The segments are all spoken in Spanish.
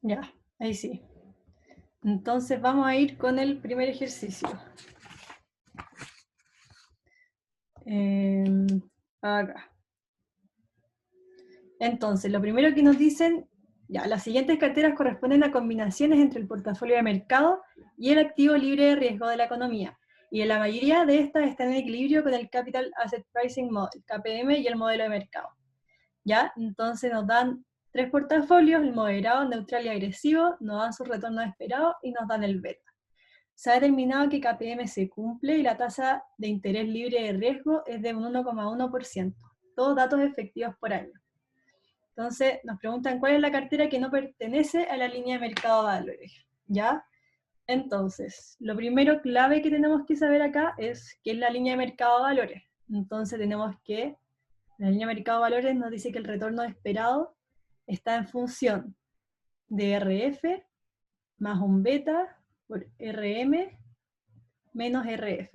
Ya, ahí sí. Entonces vamos a ir con el primer ejercicio. Acá. Entonces, lo primero que nos dicen, ya, las siguientes carteras corresponden a combinaciones entre el portafolio de mercado y el activo libre de riesgo de la economía. Y la mayoría de estas están en equilibrio con el Capital Asset Pricing Model, KPM, y el modelo de mercado. ¿Ya? Entonces nos dan 3 portafolios, el moderado, neutral y agresivo, nos dan su retorno esperado y nos dan el beta. Se ha determinado que KPM se cumple y la tasa de interés libre de riesgo es de un 1,1%, todos datos efectivos por año. Entonces nos preguntan cuál es la cartera que no pertenece a la línea de mercado de valores, ¿ya? Entonces, lo primero clave que tenemos que saber acá es qué es la línea de mercado de valores. Entonces tenemos que, la línea de mercado de valores nos dice que el retorno esperado está en función de RF más un beta por RM menos RF.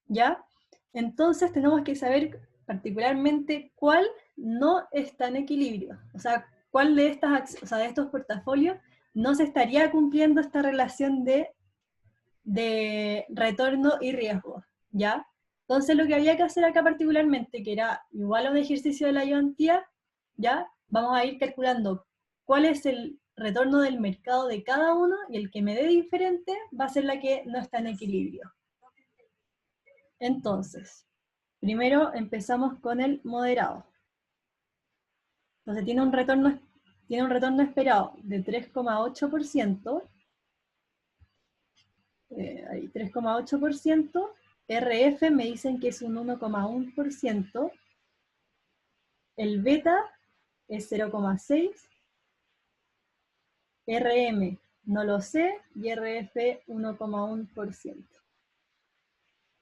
¿Ya? Entonces tenemos que saber particularmente cuál no está en equilibrio. O sea, cuál de estos portafolios no se estaría cumpliendo esta relación de retorno y riesgo, ¿ya? Entonces lo que había que hacer acá particularmente, que era igual a un ejercicio de la ayudantía, ¿ya? Vamos a ir calculando cuál es el retorno del mercado de cada uno y el que me dé diferente va a ser la que no está en equilibrio. Entonces, primero empezamos con el moderado. Entonces tiene un retorno esperado de 3,8%, 3,8%, RF me dicen que es un 1,1%, el beta es 0,6%, RM no lo sé, y RF 1,1%.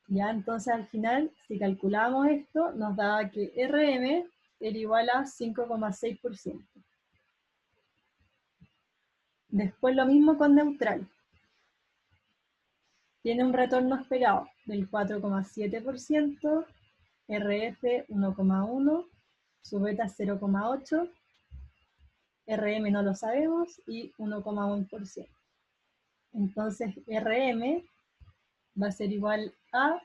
Ya, entonces al final, si calculamos esto, nos da que RM era igual a 5,6%. Después lo mismo con neutral. Tiene un retorno esperado del 4,7%, RF 1,1%, su beta 0,8%, RM no lo sabemos y 1,1%. Entonces RM va a ser igual a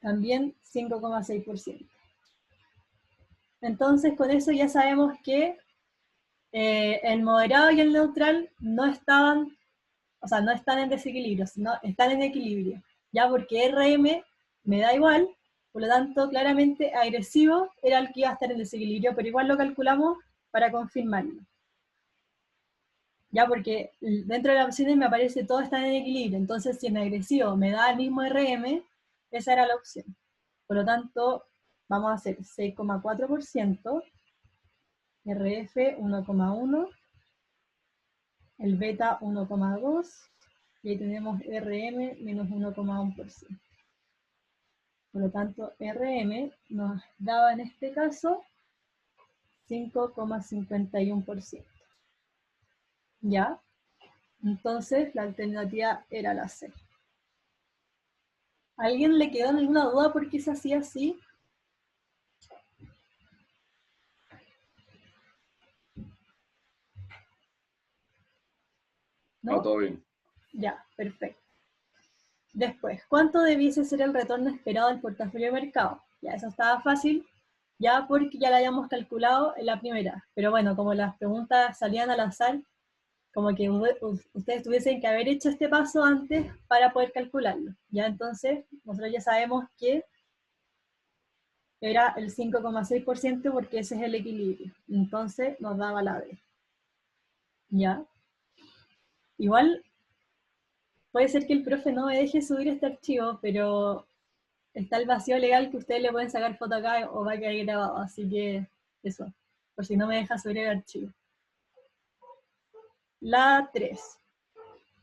también 5,6%. Entonces con eso ya sabemos que el moderado y el neutral no están en desequilibrio, sino están en equilibrio, ya porque RM me da igual, por lo tanto, claramente agresivo era el que iba a estar en desequilibrio, pero igual lo calculamos para confirmarlo. Ya porque dentro de las opciones me aparece todo está en equilibrio, entonces si en agresivo me da el mismo RM, esa era la opción. Por lo tanto, vamos a hacer 6,4%, RF 1,1%, el beta 1,2%, y ahí tenemos RM menos 1,1%. Por lo tanto, RM nos daba en este caso 5,51%. ¿Ya? Entonces, la alternativa era la C. ¿A alguien le quedó alguna duda por qué se hacía así? ¿No? Todo bien. Ya, perfecto. Después, ¿cuánto debiese ser el retorno esperado del portafolio de mercado? Ya, eso estaba fácil, ya porque ya lo habíamos calculado en la primera. Pero bueno, como las preguntas salían al azar, como que ustedes tuviesen que haber hecho este paso antes para poder calcularlo. Ya entonces, nosotros ya sabemos que era el 5,6% porque ese es el equilibrio. Entonces nos daba la D. ¿Ya? Igual puede ser que el profe no me deje subir este archivo, pero está el vacío legal que ustedes le pueden sacar foto acá o va a quedar grabado. Así que eso, por si no me deja subir el archivo. La 3.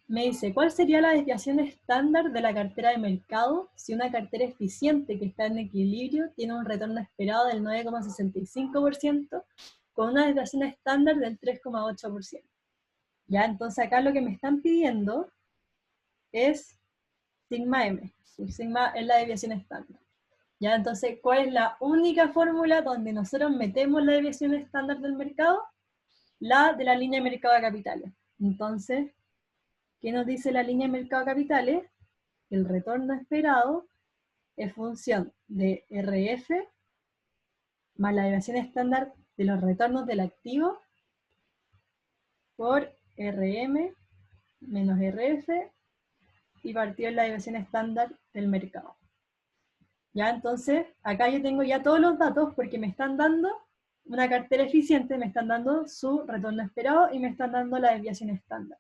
Me dice, ¿cuál sería la desviación estándar de la cartera de mercado si una cartera eficiente que está en equilibrio tiene un retorno esperado del 9,65% con una desviación estándar del 3,8%? Ya, entonces acá lo que me están pidiendo es sigma M. Sigma es la desviación estándar. Ya, entonces, ¿cuál es la única fórmula donde nosotros metemos la desviación estándar del mercado? la de la línea de mercado de capitales. Entonces, ¿qué nos dice la línea de mercado de capitales? El retorno esperado es función de RF más la desviación estándar de los retornos del activo por RM menos RF y partido en la desviación estándar del mercado. Ya, entonces, acá yo tengo ya todos los datos porque me están dando una cartera eficiente, me están dando su retorno esperado y me están dando la desviación estándar.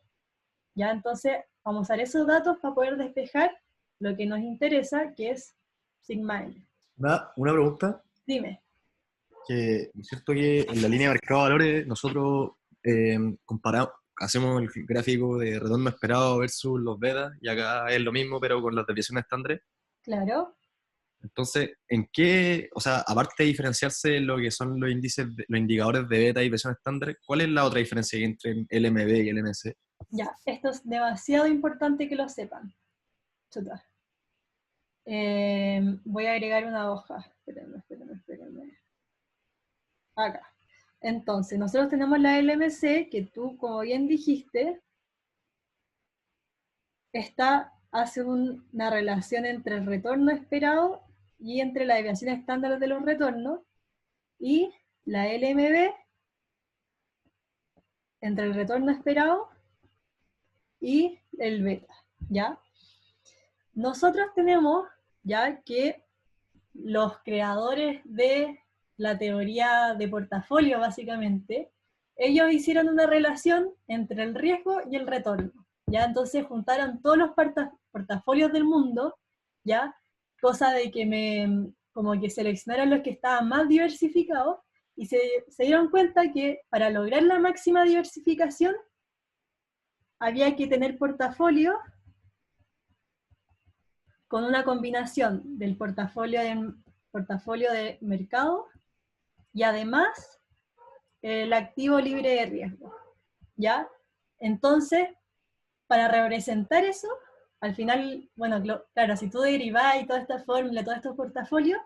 Ya, entonces, vamos a usar esos datos para poder despejar lo que nos interesa, que es sigma L. Una pregunta, Dime. que es cierto que en la línea de mercado de valores nosotros comparamos, hacemos el gráfico de retorno esperado versus los betas, y acá es lo mismo, pero con las desviaciones estándares. Claro. Entonces, ¿en qué, o sea, aparte de diferenciarse en lo que son los índices, los indicadores de beta y desviación estándar, cuál es la otra diferencia que hay entre el MB y el MC? Ya, esto es demasiado importante que lo sepan. Chuta. Voy a agregar una hoja. Espérenme. Acá. Entonces, nosotros tenemos la LMC, que tú, como bien dijiste, hace una relación entre el retorno esperado y entre la desviación estándar de los retornos, y la LMB entre el retorno esperado y el beta, ¿ya? Nosotros tenemos ya que los creadores de la teoría de portafolio, básicamente, ellos hicieron una relación entre el riesgo y el retorno, ¿ya? Entonces juntaron todos los portafolios del mundo, ¿ya? Cosa de que como que seleccionaron los que estaban más diversificados y se dieron cuenta que para lograr la máxima diversificación había que tener portafolio con una combinación del portafolio de mercado y además el activo libre de riesgo, ¿ya? Entonces, para representar eso, al final, bueno, claro, si tú derivás y toda esta fórmula, todos estos portafolios,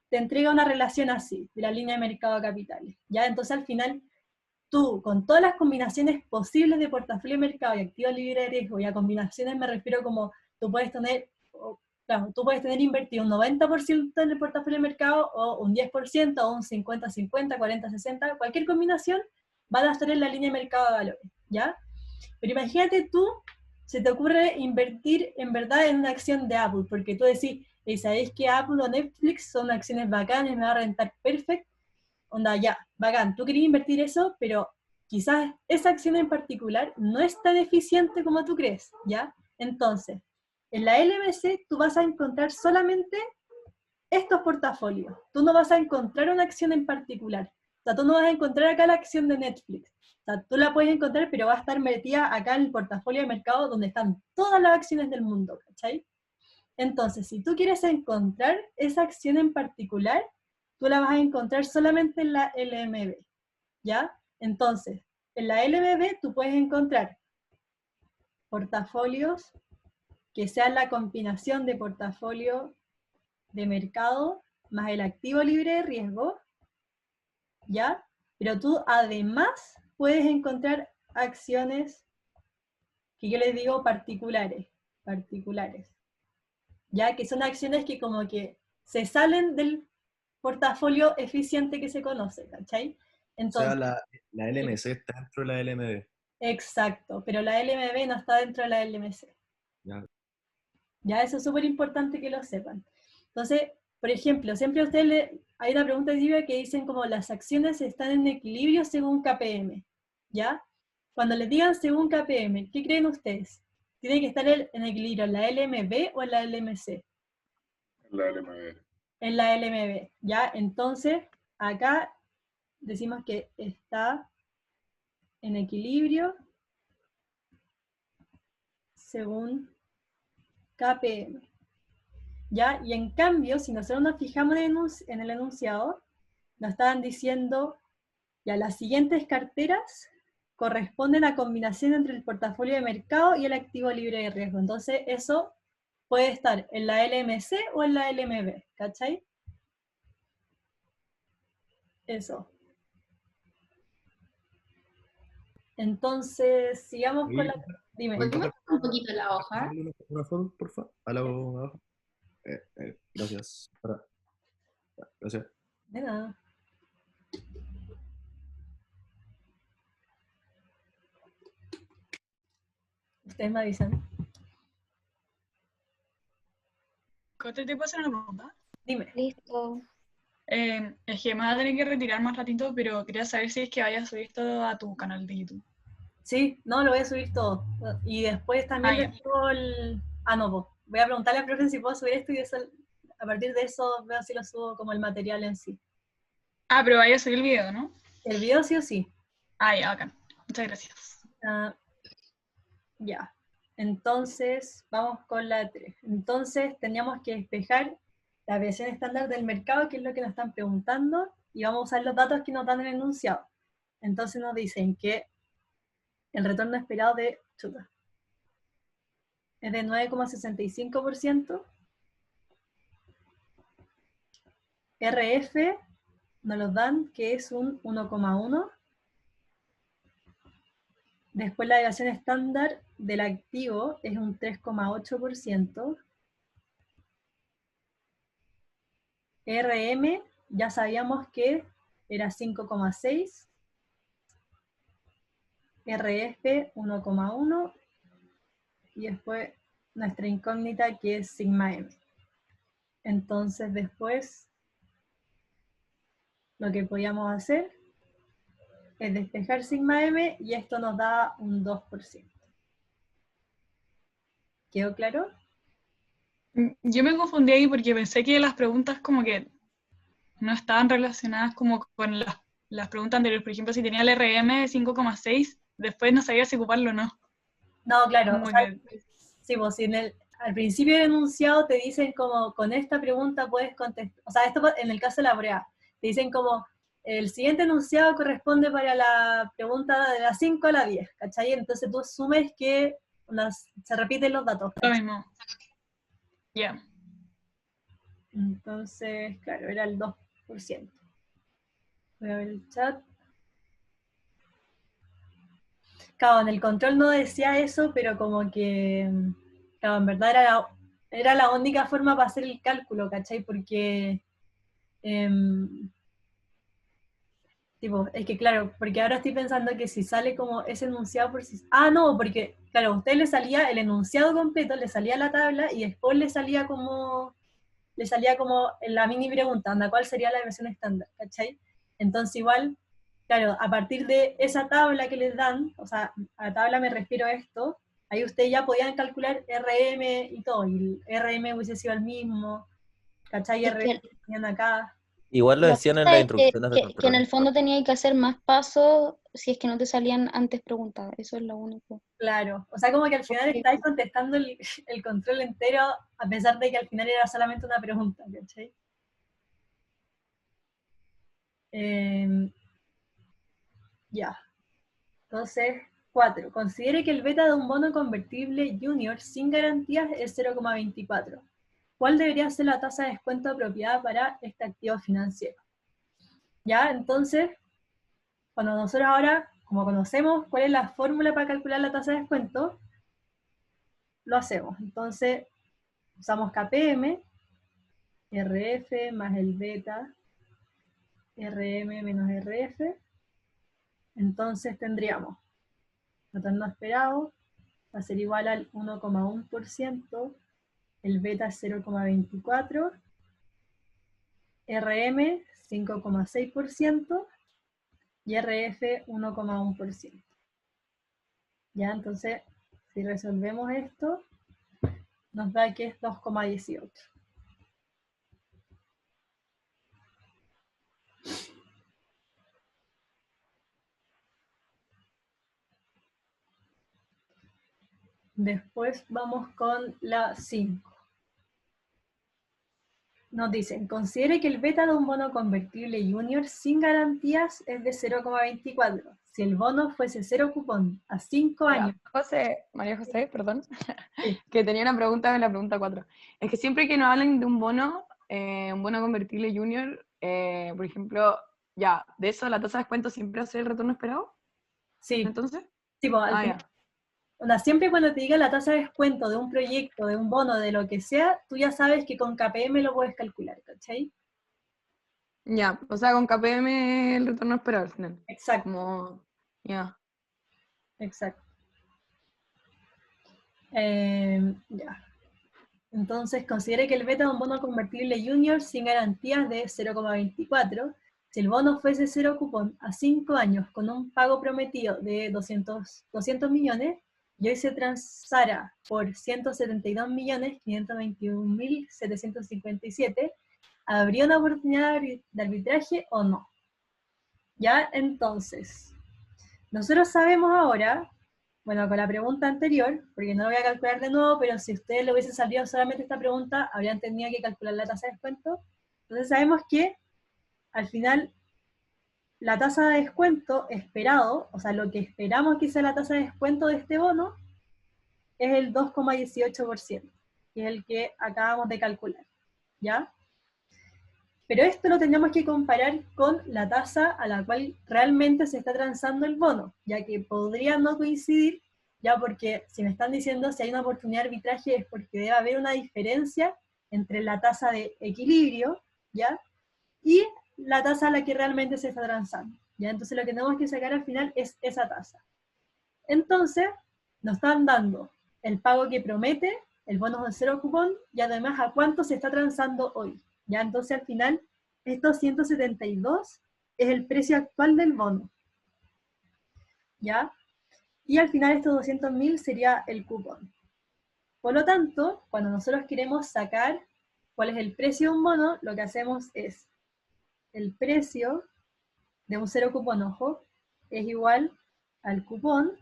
te entrega una relación así, de la línea de mercado a capitales, ¿ya? Entonces, al final, tú, con todas las combinaciones posibles de portafolio de mercado y activo libre de riesgo, y a combinaciones me refiero como tú puedes tener, claro, tú puedes tener invertido un 90% en el portafolio de mercado, o un 10%, o un 50-50, 40-60, cualquier combinación va a estar en la línea de mercado de valores, ¿ya? Pero imagínate tú, se te ocurre invertir en verdad en una acción de Apple, porque tú decís, ¿sabéis que Apple o Netflix son acciones bacanas, me va a rentar perfecto? Onda, ya, bacán, tú querías invertir eso, pero quizás esa acción en particular no es tan eficiente como tú crees, ¿ya? Entonces, en la LMC tú vas a encontrar solamente estos portafolios. Tú no vas a encontrar una acción en particular. O sea, tú no vas a encontrar acá la acción de Netflix. O sea, tú la puedes encontrar, pero va a estar metida acá en el portafolio de mercado donde están todas las acciones del mundo, ¿cachai? Entonces, si tú quieres encontrar esa acción en particular, tú la vas a encontrar solamente en la LMB, ¿ya? Entonces, en la LMB tú puedes encontrar portafolios que sean la combinación de portafolio de mercado más el activo libre de riesgo, ¿ya? Pero tú además puedes encontrar acciones que yo les digo particulares, ¿ya? Que son acciones que como que se salen del portafolio eficiente que se conoce, ¿cachai? O sea, Entonces, la LMC está dentro de la LMB. exacto, pero la LMB no está dentro de la LMC. Ya. Ya, eso es súper importante que lo sepan. Entonces, por ejemplo, siempre a ustedes hay una pregunta típica que dicen como las acciones están en equilibrio según KPM, ¿ya? Cuando les digan según KPM, ¿qué creen ustedes? ¿Tiene que estar en equilibrio en la LMB o en la LMC? La LMB. En la LMB, ¿ya? Entonces, acá decimos que está en equilibrio según KPM, ¿ya? Y en cambio, si nosotros nos fijamos en el enunciado, nos estaban diciendo, ya las siguientes carteras corresponden a combinación entre el portafolio de mercado y el activo libre de riesgo. Entonces, eso puede estar en la LMC o en la LMB, ¿cachai? Eso. Entonces, sigamos con Oye, la... Dime. oye, ¿Puedes Cata, mostrar un poquito la hoja? ¿sácale una foto, por favor? A la abajo. Gracias. Gracias. De nada. Ustedes me avisan. Cote, ¿te puedo hacer una pregunta? Dime. Listo. Es que me voy a tener que retirar más ratito, pero quería saber si es que vayas a subir esto a tu canal de YouTube. Sí, no, lo voy a subir todo. Y después también Ya. les subo el... Ah, no, pues. Voy a preguntarle al profe si puedo subir esto y eso, a partir de eso veo si lo subo como el material en sí. Pero vayas a subir el video, ¿no? El video sí o sí. Ya, bacán. Muchas gracias. Ya. Entonces, vamos con la 3. Entonces, teníamos que despejar la versión estándar del mercado, que es lo que nos están preguntando, y vamos a usar los datos que nos dan en el enunciado. Entonces nos dicen que el retorno esperado de chuta, es de 9,65%. RF nos los dan que es un 1,1%. Después la deviación estándar del activo es un 3,8%. RM ya sabíamos que era 5,6%. RF 1,1%. Y después nuestra incógnita que es sigma M. Entonces después lo que podíamos hacer es despejar sigma M y esto nos da un 2%. ¿Quedó claro? Yo me confundí ahí porque pensé que las preguntas como que no estaban relacionadas como con las preguntas anteriores. Por ejemplo, si tenía el RM de 5,6, después no sabía si ocuparlo o no. No, claro. Como O sea, que, sí, pues, si al principio del enunciado te dicen como con esta pregunta puedes contestar. O sea, esto en el caso de la prueba. Te dicen como el siguiente enunciado corresponde para la pregunta de las 5 a la 10, ¿cachai? Entonces tú asumes que se repiten los datos. lo mismo. Ya. Entonces, claro, era el 2%. Voy a ver el chat. Claro, en el control no decía eso, pero como que, claro, en verdad era la única forma para hacer el cálculo, ¿cachai? Porque, tipo, es que claro, porque ahora estoy pensando que si sale como ese enunciado por sí... Ah, no, porque, claro, a usted le salía el enunciado completo, le salía la tabla y después le salía como en la mini pregunta, anda, ¿cuál sería la versión estándar? ¿Cachai? Entonces igual, claro, a partir de esa tabla que les dan, o sea, a la tabla me refiero a esto, ahí ustedes ya podían calcular RM y todo, y el RM hubiese sido el mismo, ¿cachai? Es RM que tenían acá. Igual lo la decían en cosa las es instrucciones de que en control. el fondo tenía que hacer más pasos si es que no te salían antes preguntas. Eso es lo único. Claro, o sea, como que al final Porque- estáis contestando el control entero, a pesar de que al final era solamente una pregunta, ¿cachai? Ya. Entonces, 4. Considere que el beta de un bono convertible junior sin garantías es 0,24. ¿Cuál debería ser la tasa de descuento apropiada para este activo financiero? Ya, entonces, cuando nosotros ahora, como conocemos cuál es la fórmula para calcular la tasa de descuento, lo hacemos. Entonces, usamos KPM, RF más el beta, RM menos RF. Entonces tendríamos retorno esperado va a ser igual al 1,1%, el beta es 0,24, RM 5,6% y RF 1,1%. Ya, entonces, si resolvemos esto, nos da que es 2,18. Después vamos con la 5. Nos dicen, considere que el beta de un bono convertible junior sin garantías es de 0,24. Si el bono fuese cero cupón a 5 Ya, años. María José, perdón, Sí. que tenía una pregunta en la pregunta 4. Es que siempre que nos hablan de un bono convertible junior, por ejemplo, ya, de eso la tasa de descuento siempre hace el retorno esperado. Sí, Entonces, sí, pues, al ah, final, ya. onda, siempre cuando te diga la tasa de descuento de un proyecto, de un bono, de lo que sea, tú ya sabes que con KPM lo puedes calcular, ¿cachai? Ya, o sea, con KPM el retorno esperado al final. Exacto, Como, ya. exacto. Ya. Entonces, considere que el beta de un bono convertible junior sin garantías de 0,24, si el bono fuese cero cupón a 5 años con un pago prometido de 200 millones, y hoy se transara por 172.521.757, ¿habría una oportunidad de arbitraje o no? Ya, entonces, nosotros sabemos ahora, bueno, con la pregunta anterior, porque no lo voy a calcular de nuevo, pero si ustedes le hubiesen salido solamente esta pregunta, habrían tenido que calcular la tasa de descuento. Entonces sabemos que al final la tasa de descuento esperado, o sea, lo que esperamos que sea la tasa de descuento de este bono, es el 2,18%, que es el que acabamos de calcular, ¿ya? Pero esto lo tenemos que comparar con la tasa a la cual realmente se está transando el bono, ya que podría no coincidir, ya porque si me están diciendo si hay una oportunidad de arbitraje es porque debe haber una diferencia entre la tasa de equilibrio, ¿ya? Y la tasa a la que realmente se está transando, ¿ya? Entonces lo que tenemos que sacar al final es esa tasa. Entonces, nos están dando el pago que promete, el bono de cero cupón, y además a cuánto se está transando hoy. ¿Ya? Entonces, al final, estos 172 es el precio actual del bono. ¿Ya? Y al final estos 200.000 sería el cupón. Por lo tanto, cuando nosotros queremos sacar cuál es el precio de un bono, lo que hacemos es el precio de un cero cupón, ojo, es igual al cupón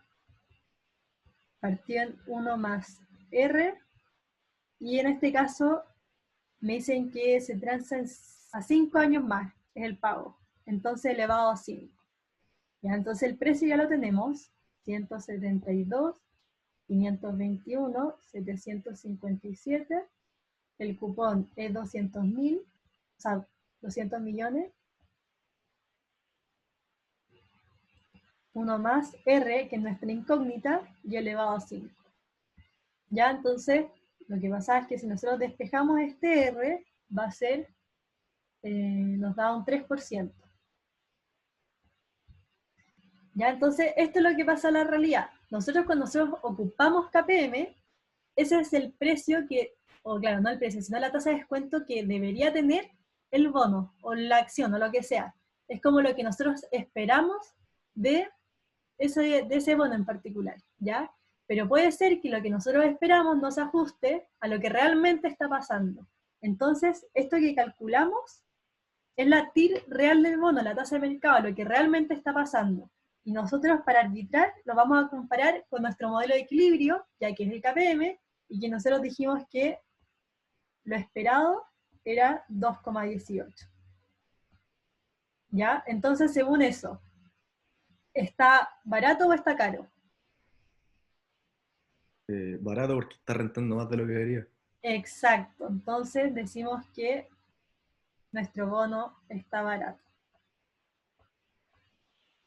partido en 1 más R, y en este caso me dicen que se transa a 5 años más, es el pago, entonces elevado a 5. Ya, entonces el precio ya lo tenemos, 172.521.757, el cupón es 200.000, o sea, 200 millones, 1 más R, que es nuestra incógnita, y elevado a 5. Ya, entonces, lo que pasa es que si nosotros despejamos este R, va a ser, nos da un 3%. Ya, entonces, esto es lo que pasa en la realidad. Nosotros cuando nosotros ocupamos KPM, ese es el precio que, o claro, no el precio, sino la tasa de descuento que debería tener el bono, o la acción, o lo que sea. Es como lo que nosotros esperamos de ese bono en particular, ¿ya? Pero puede ser que lo que nosotros esperamos no se ajuste a lo que realmente está pasando. Entonces, esto que calculamos es la TIR real del bono, la tasa de mercado, lo que realmente está pasando. Y nosotros para arbitrar lo vamos a comparar con nuestro modelo de equilibrio, ya que es el KPM, y que nosotros dijimos que lo esperado era 2,18. ¿Ya? Entonces, según eso, ¿está barato o está caro? Barato porque está rentando más de lo que debería. Exacto, entonces decimos que nuestro bono está barato.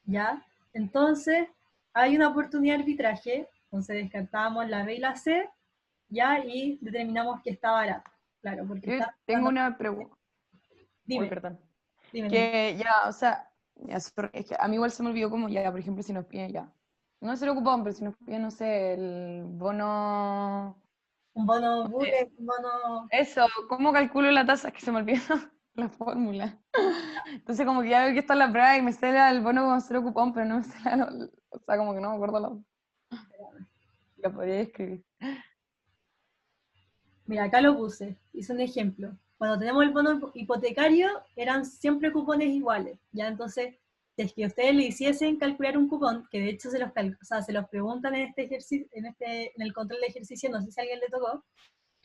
¿Ya? Entonces, hay una oportunidad de arbitraje, entonces descartamos la B y la C, ¿ya? Y determinamos que está barato. Claro, porque Yo está... tengo una pregunta. Uy, Dime, perdón. dime. Que ya, o sea, ya, sorry, es que a mí igual se me olvidó como ya, por ejemplo, si nos piden ya. No se lo ocupamos, pero si nos piden, no sé, el bono. Un bono eh, bullet, un bono... Eso, ¿cómo calculo la tasa? Es que se me olvidó la fórmula. Entonces, como que ya veo que está la prueba y me sale el bono con cero cupón, pero no me sale, o sea, como que no me acuerdo la podría escribir. Mira, acá lo puse, hice un ejemplo. Cuando tenemos el bono hipotecario, eran siempre cupones iguales, ¿ya? Entonces, si es que ustedes le hiciesen calcular un cupón, que de hecho se los preguntan en este ejercicio, en el control de ejercicio, no sé si a alguien le tocó,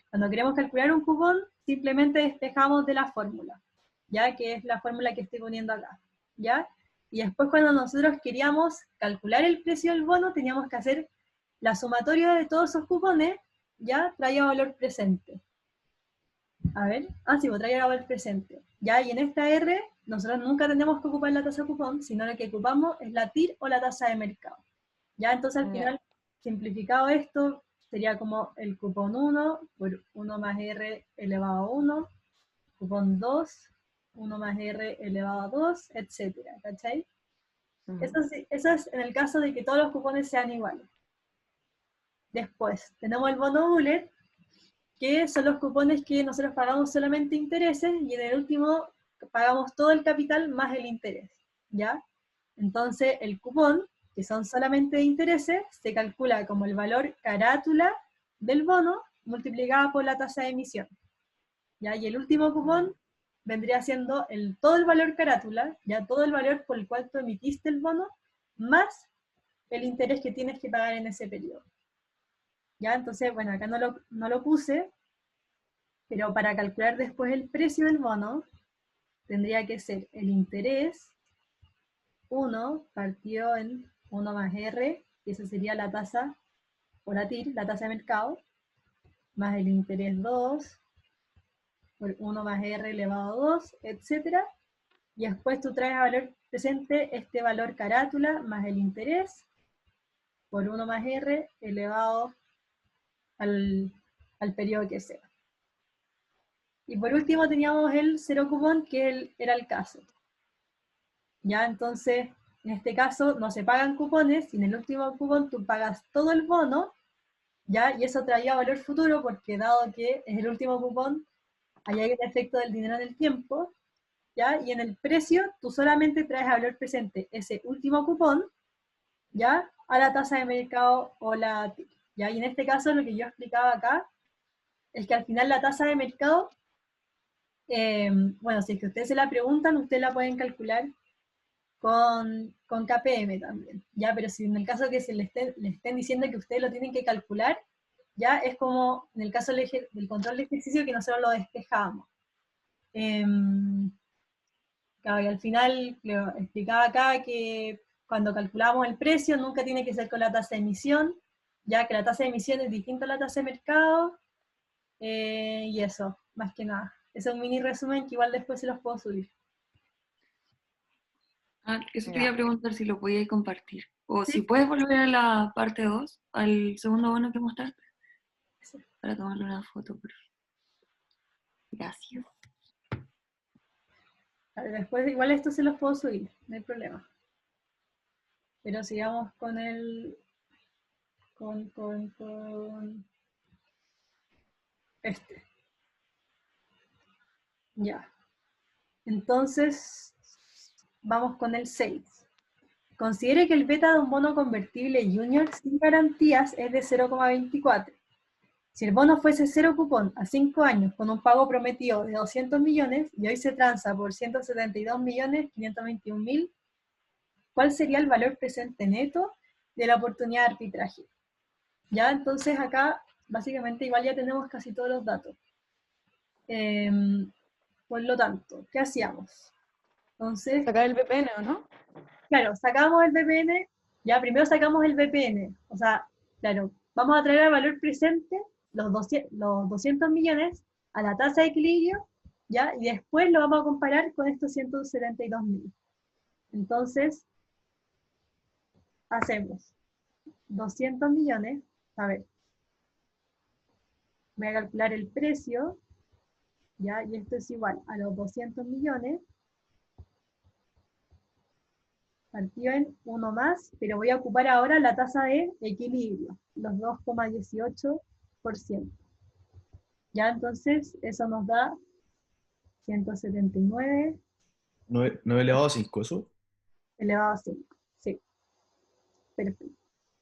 cuando queremos calcular un cupón, simplemente despejamos de la fórmula, ¿ya? Que es la fórmula que estoy poniendo acá, ¿ya? Y después cuando nosotros queríamos calcular el precio del bono, teníamos que hacer la sumatoria de todos esos cupones, ¿ya? Traía valor presente. A ver, sí, pues trae valor presente. Ya, y en esta R, nosotros nunca tenemos que ocupar la tasa cupón, sino lo que ocupamos es la TIR o la tasa de mercado. Ya, entonces al Ya. final, simplificado esto, sería como el cupón 1 por 1 más R elevado a 1, cupón 2, 1 más R elevado a 2, etcétera, ¿cachai? Eso es en el caso de que todos los cupones sean iguales. Después, tenemos el bono bullet, que son los cupones que nosotros pagamos solamente intereses, y en el último pagamos todo el capital más el interés, ¿ya? Entonces, el cupón, que son solamente intereses, se calcula como el valor carátula del bono multiplicado por la tasa de emisión, ¿ya? Y el último cupón vendría siendo todo el valor carátula, ya todo el valor por el cual tú emitiste el bono, más el interés que tienes que pagar en ese periodo. ¿Ya? Entonces, bueno, acá no lo puse, pero para calcular después el precio del bono, tendría que ser el interés 1 partido en 1 más R, y esa sería la tasa, o la TIR, la tasa de mercado, más el interés 2, por 1 más R elevado a 2, etc. Y después tú traes a valor presente este valor carátula más el interés, por 1 más R elevado al periodo que sea. Y por último teníamos el cero cupón, que era el caso. Ya, entonces, en este caso no se pagan cupones, y en el último cupón tú pagas todo el bono, ya, y eso traía valor futuro, porque dado que es el último cupón, ahí hay el efecto del dinero en el tiempo, ya, y en el precio tú solamente traes a valor presente ese último cupón, ya, a la tasa de mercado o la TIR, ya, y en este caso lo que yo explicaba acá es que al final la tasa de mercado, bueno, si es que ustedes se la preguntan, ustedes la pueden calcular con KPM también, ¿ya? Pero si en el caso que le estén diciendo que ustedes lo tienen que calcular, ya es como en el caso del control de ejercicio, que nosotros lo despejamos. Claro, y al final lo explicaba acá que cuando calculamos el precio nunca tiene que ser con la tasa de emisión, ya que la tasa de emisión es distinta a la tasa de mercado, y eso, más que nada. Ese es un mini resumen que igual después se los puedo subir. Eso te Ya. iba a preguntar si lo podíais compartir. O Sí. si puedes volver a la parte 2, al segundo bono que mostraste, Sí. para tomarle una foto. Gracias. Vale, después igual esto se los puedo subir, no hay problema. Pero sigamos con el... con este. Ya. Entonces, vamos con el 6. Considere que el beta de un bono convertible junior sin garantías es de 0,24. Si el bono fuese cero cupón a 5 años con un pago prometido de 200 millones y hoy se transa por 172.521.000, ¿cuál sería el valor presente neto de la oportunidad de arbitraje? Ya, entonces acá básicamente igual ya tenemos casi todos los datos. Por lo tanto, ¿qué hacíamos? Entonces, Sacar el VPN, ¿o no? claro, sacamos el VPN, ya primero sacamos el VPN, o sea, claro, vamos a traer al valor presente los 200 millones a la tasa de equilibrio, ya, y después lo vamos a comparar con estos 172.000. Entonces, hacemos 200 millones, a ver, voy a calcular el precio, ya, y esto es igual a los 200 millones, partido en 1 más, pero voy a ocupar ahora la tasa de equilibrio, los 2,18%. Ya, entonces, eso nos da 179 ¿9 elevado a 5 eso? elevado a 5. Sí, perfecto.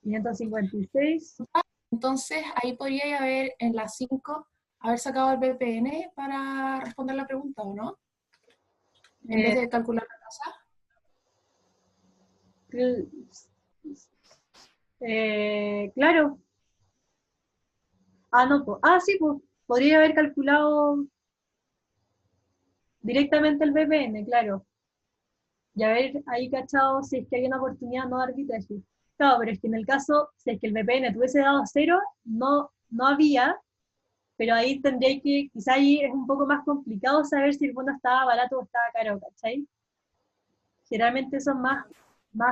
556, Entonces, ahí podría haber, en las 5, haber sacado el VPN para responder la pregunta, ¿o no? En vez de calcular la tasa. claro. No, sí, pues, podría haber calculado directamente el VPN, claro. Y haber ahí cachado si es que hay una oportunidad no de arbitraje. Claro, pero es que en el caso, si es que el VPN tuviese dado 0, no había, pero ahí tendría que, quizá ahí es un poco más complicado saber si el bono estaba barato o estaba caro, ¿cachai? Generalmente son más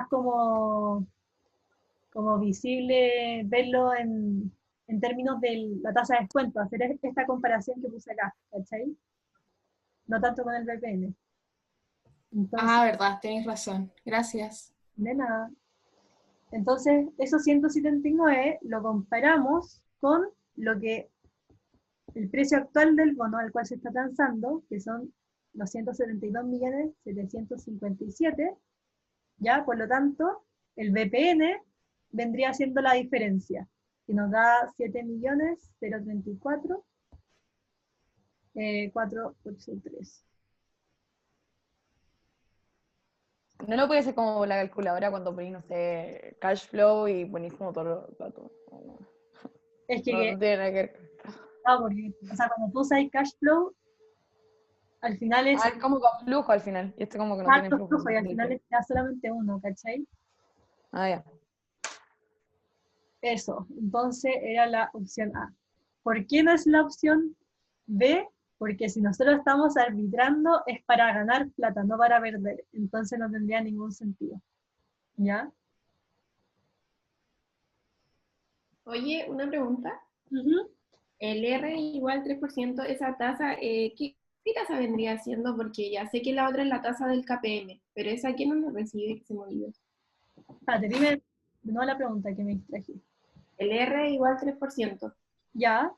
como visible verlo en términos de la tasa de descuento, hacer esta comparación que puse acá, ¿cachai? No tanto con el VPN. Entonces, Ah, verdad, tenéis razón. Gracias. de nada. Entonces, esos 179 lo comparamos con lo que el precio actual del bono al cual se está transando, que son los 172.757.000, ¿ya? Por lo tanto, el VPN vendría siendo la diferencia, que nos da 7.034.483. No lo puede ser como la calculadora cuando ponís, no sé, cash flow y ponís como todos los datos. Es que, No tiene nada que ver. porque, o sea, cuando tú usas cash flow, al final es Ah, es como con flujo al final. Y este como que no tiene harto flujo. flujo y al final es da solamente uno, ¿cachai? Ah, ya. Eso, entonces era la opción A. ¿Por qué no es la opción B? Porque si nosotros estamos arbitrando es para ganar plata, no para perder. Entonces no tendría ningún sentido. ¿Ya? Oye, una pregunta. Ujú. El R igual 3%, esa tasa, ¿qué tasa vendría siendo? Porque ya sé que la otra es la tasa del KPM, pero esa, ¿quién no lo recibe? Que se me olvidó. Espérate, dime de nuevo la pregunta que me distraje. El R igual 3%. ¿Ya?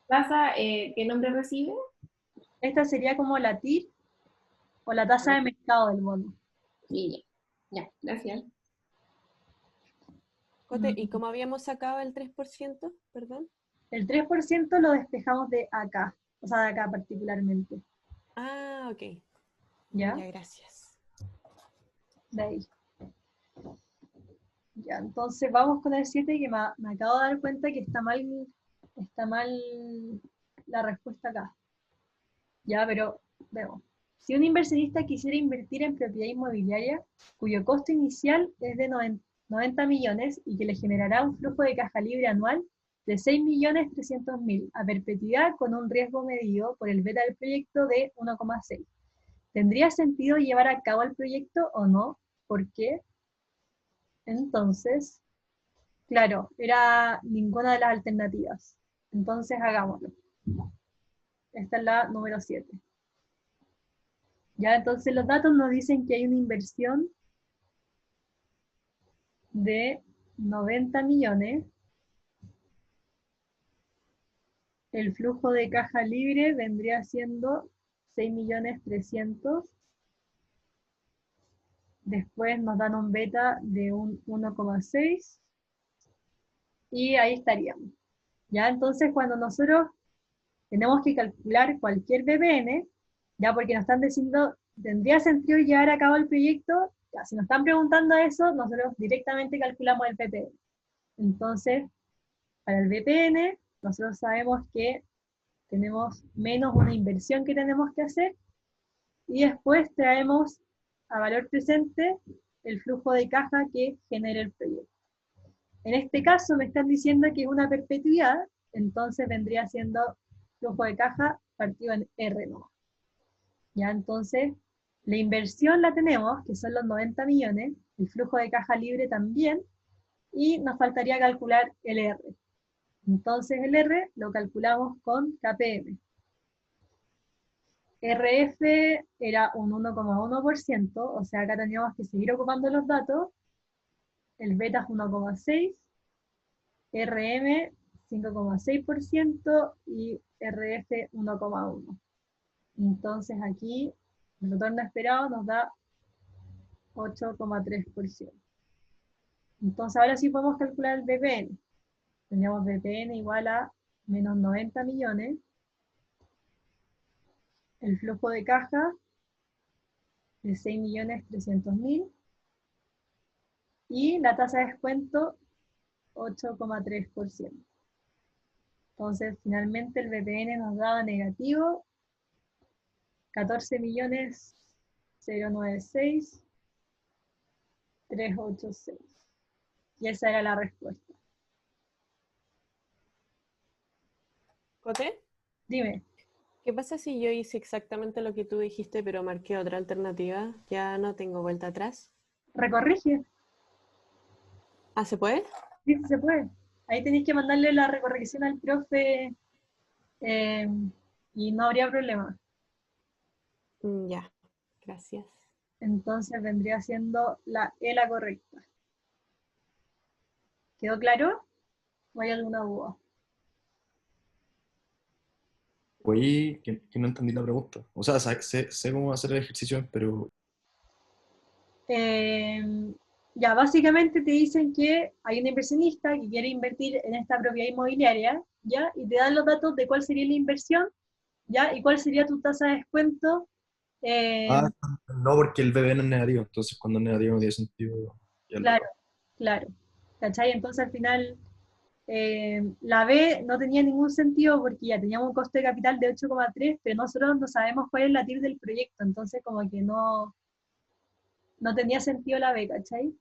¿Tasa qué nombre recibe? Esta sería como la TIR o la tasa de mercado del bono. Y ya, gracias. Cote, ¿y cómo habíamos sacado el 3%? Perdón. El 3% lo despejamos de acá, o sea, de acá particularmente. Ah, ok. ¿Ya? Ya, gracias. De ahí. Ya, entonces vamos con el 7 que me acabo de dar cuenta que está mal la respuesta acá. Ya, pero vemos. Si un inversionista quisiera invertir en propiedad inmobiliaria, cuyo costo inicial es de 90 millones y que le generará un flujo de caja libre anual de 6.300.000 a perpetuidad con un riesgo medido por el beta del proyecto de 1,6. ¿Tendría sentido llevar a cabo el proyecto o no? ¿Por qué? Entonces, claro, era ninguna de las alternativas. Entonces hagámoslo. Esta es la número 7. Ya, entonces los datos nos dicen que hay una inversión de 90 millones. El flujo de caja libre vendría siendo 6.300.000. Después nos dan un beta de un 1,6. Y ahí estaríamos. Ya, entonces cuando nosotros tenemos que calcular cualquier BPN, ya porque nos están diciendo, ¿tendría sentido llevar a cabo el proyecto? Ya, si nos están preguntando eso, nosotros directamente calculamos el BPN. Entonces, para el BPN, nosotros sabemos que tenemos menos una inversión que tenemos que hacer, y después traemos a valor presente el flujo de caja que genera el proyecto. En este caso me están diciendo que es una perpetuidad, entonces vendría siendo flujo de caja partido en R nomás. Ya, entonces, la inversión la tenemos, que son los 90 millones, el flujo de caja libre también, y nos faltaría calcular el R. Entonces el R lo calculamos con KPM. RF era un 1,1%, o sea, acá teníamos que seguir ocupando los datos. El beta es 1,6, RM 5,6% y RF 1,1%. Entonces aquí el retorno esperado nos da 8,3%. Entonces ahora sí podemos calcular el BPN. Tendríamos BPN igual a menos 90 millones. El flujo de caja de 6.300.000. Y la tasa de descuento 8,3%. Entonces finalmente el BPN nos daba negativo 14.096.386. Y esa era la respuesta. ¿Cote? Dime. ¿Qué pasa si yo hice exactamente lo que tú dijiste, pero marqué otra alternativa? ¿Ya no tengo vuelta atrás? Recorrige. ¿Ah, se puede? Sí, sí se puede. Ahí tenéis que mandarle la recorrección al profe eh, y no habría problema. Ya, gracias. Entonces vendría siendo la E la correcta. ¿Quedó claro? ¿O hay alguna duda? Oye, que no entendí la pregunta. O sea, sé cómo hacer el ejercicio, pero Eh, ya, básicamente te dicen que hay un inversionista que quiere invertir en esta propiedad inmobiliaria, ¿ya? Y te dan los datos de cuál sería la inversión, ¿ya? Y cuál sería tu tasa de descuento. ah, no, porque el BBN es negativo, entonces cuando es negativo no tiene sentido. Ya lo Claro, acabo. claro. ¿Cachai? Entonces al final la B no tenía ningún sentido porque ya teníamos un costo de capital de 8,3, pero nosotros no sabemos cuál es la TIR del proyecto, entonces como que no tenía sentido la B, ¿cachai?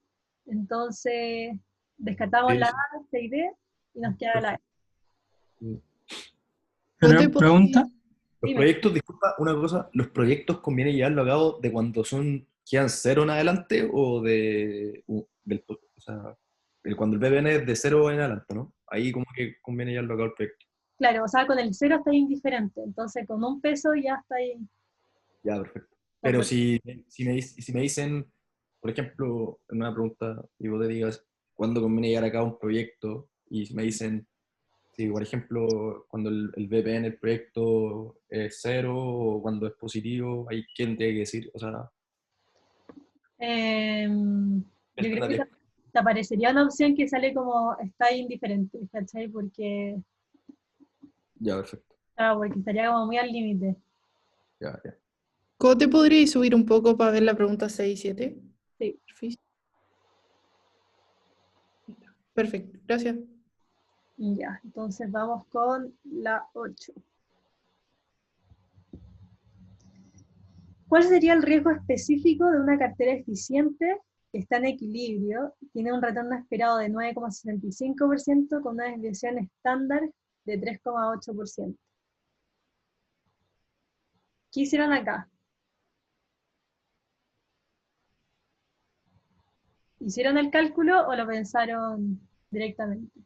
Entonces descartamos Sí, la sí, A, C y D y nos queda la E. perfecto. Pregunta. Los Dime. proyectos, disculpa, una cosa, ¿los proyectos conviene llevarlo a cabo de cuando quedan cero en adelante o o sea, cuando el BBN es de cero en adelante, ¿no? Ahí como que conviene llevarlo a cabo el proyecto. Claro, o sea, con el cero está indiferente, entonces con un peso ya está ahí. Ya, perfecto. Está Pero perfecto. si me dicen, por ejemplo, en una pregunta, y vos te digas, ¿cuándo conviene llevar a cabo un proyecto? Y si me dicen, si por ejemplo, cuando el BP en el proyecto es cero o cuando es positivo, ahí quién tiene que decir, o sea, ¿qué Yo creo que alternativa? te aparecería una opción que sale como está indiferente, ¿cachai? Ya, perfecto. Porque estaría como muy al límite. Ya, ya. ¿Cómo te podrías subir un poco para ver la pregunta 6 y 7? Sí. Perfecto, gracias. Ya, entonces vamos con la 8. ¿Cuál sería el riesgo específico de una cartera eficiente que está en equilibrio, tiene un retorno esperado de 9,65% con una desviación estándar de 3,8%? ¿Qué hicieron acá? ¿Hicieron el cálculo o lo pensaron directamente?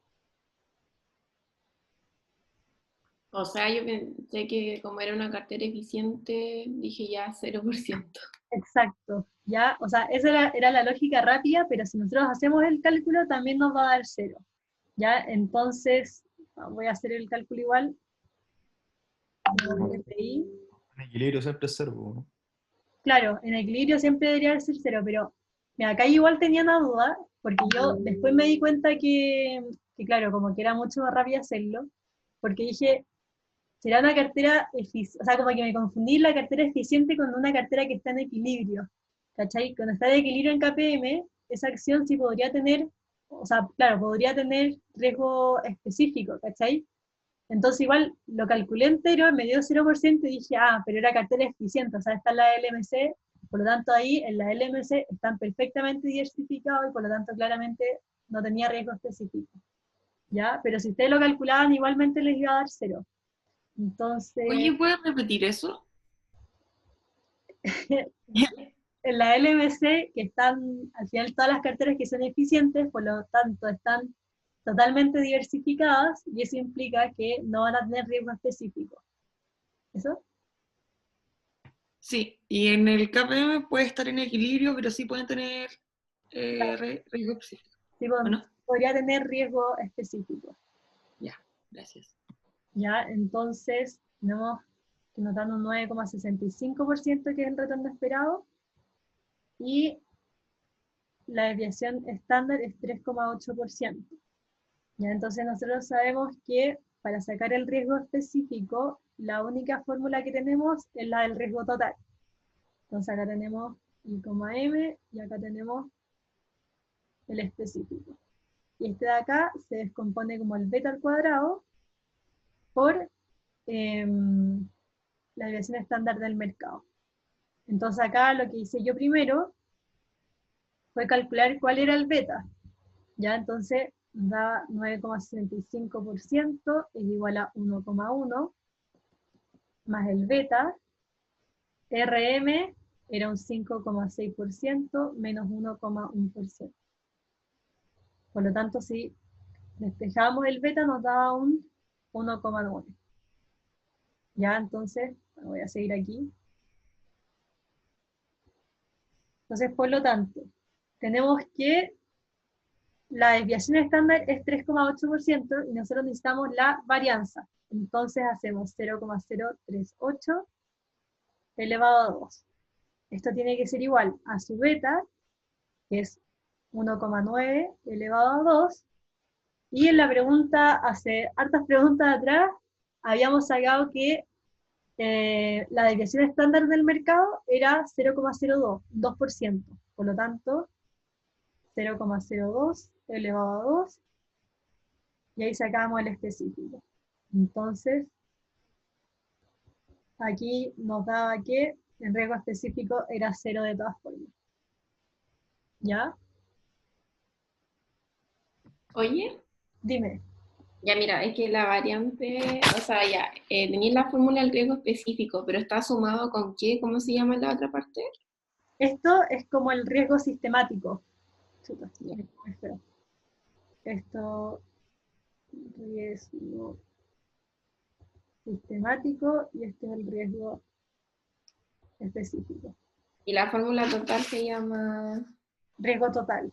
O sea, yo pensé que como era una cartera eficiente, dije ya 0%. Exacto, ¿ya? O sea, esa era la lógica rápida, pero si nosotros hacemos el cálculo también nos va a dar 0, ¿ya? Entonces, voy a hacer el cálculo igual. En equilibrio siempre es cero, ¿no? Claro, en equilibrio siempre debería ser 0, pero mira, acá igual tenía una duda, porque yo después me di cuenta que claro, como que era mucho más rápido hacerlo, porque dije, será una cartera eficiente, o sea, como que me confundí la cartera eficiente con una cartera que está en equilibrio, ¿cachai? Cuando está en equilibrio en KPM, esa acción sí podría tener, o sea, claro, podría tener riesgo específico, ¿cachai? Entonces igual lo calculé entero, me dio 0% y dije, pero era cartera eficiente, o sea, está en la LMC, por lo tanto ahí en la LMC están perfectamente diversificados y por lo tanto claramente no tenía riesgo específico, ¿ya? Pero si ustedes lo calculaban igualmente les iba a dar 0. Entonces, Oye, ¿puedes repetir eso? en la LMC, que están al final todas las carteras que son eficientes, por lo tanto están totalmente diversificadas y eso implica que no van a tener riesgo específico. ¿Eso? Sí, y en el KPM puede estar en equilibrio, pero sí pueden tener riesgo específico. Sí, ¿O no? podría tener riesgo específico. Ya, gracias. ¿Ya? Entonces, tenemos que nos dan un 9,65% que es el retorno esperado y la desviación estándar es 3,8%. ¿Ya? Entonces nosotros sabemos que para sacar el riesgo específico, la única fórmula que tenemos es la del riesgo total. Entonces acá tenemos I,M y acá tenemos el específico. Y este de acá se descompone como el beta al cuadrado por la desviación estándar del mercado. Entonces acá lo que hice yo primero fue calcular cuál era el beta. ¿Ya? Entonces da 9,65% es igual a 1,1. más el beta, RM era un 5,6% menos 1,1%. Por lo tanto, si despejamos el beta nos da un 1,9. Ya, entonces, voy a seguir aquí. Entonces, por lo tanto, tenemos que la desviación estándar es 3,8% y nosotros necesitamos la varianza. Entonces hacemos 0,038 elevado a 2. Esto tiene que ser igual a su beta, que es 1,9 elevado a 2. Y en la pregunta, hace hartas preguntas atrás, habíamos sacado que la desviación estándar del mercado era 0,02, 2%. Por lo tanto, 0,02 elevado a 2, y ahí sacamos el específico. Entonces, aquí nos daba que el riesgo específico era 0 de todas formas. ¿Ya? Oye, Dime. ya mira, es que la variante, o sea, ya, tenéis la fórmula del riesgo específico, pero está sumado con qué, ¿cómo se llama la otra parte? Esto es como el riesgo sistemático. Chuta, Ya. espera. Esto, riesgo sistemático, y este es el riesgo específico. Y la fórmula total se llama Riesgo total.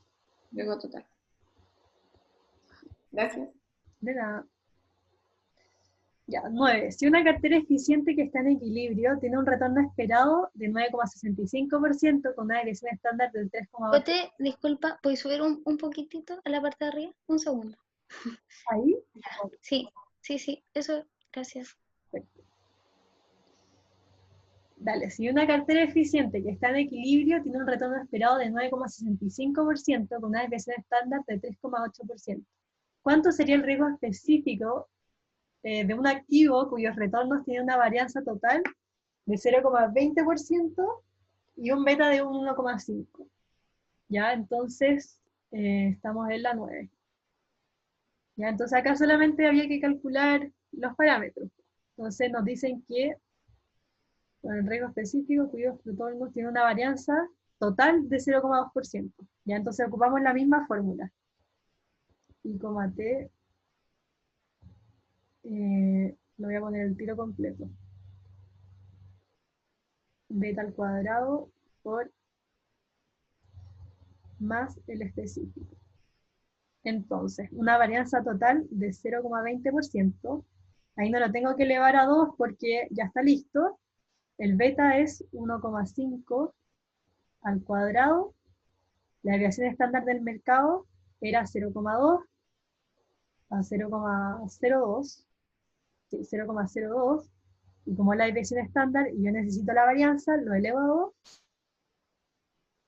riesgo total. Gracias. De nada. Ya, 9. Si una cartera eficiente que está en equilibrio tiene un retorno esperado de 9,65% con una desviación estándar del 3,8%. Cote, disculpa, ¿puedes subir un poquitito a la parte de arriba? Un segundo. ¿Ahí? Sí, sí, eso, gracias. Dale, si una cartera eficiente que está en equilibrio tiene un retorno esperado de 9,65% con una desviación estándar de 3,8%. ¿Cuánto sería el riesgo específico de un activo cuyos retornos tienen una varianza total de 0,20% y un beta de 1,5? Ya, entonces estamos en la 9. Ya, entonces acá solamente había que calcular los parámetros. Entonces nos dicen que con el riesgo específico cuyos retornos tienen una varianza total de 0,2%. Ya, entonces ocupamos la misma fórmula. I, T, lo voy a poner el tiro completo. Beta al cuadrado por más el específico. Entonces, una varianza total de 0,20%. Ahí no lo tengo que elevar a 2 porque ya está listo. El beta es 1,5 al cuadrado. La desviación estándar del mercado era 0,2 a 0,02. Sí, 0,02. Y como es la desviación estándar y yo necesito la varianza, lo elevo a 2.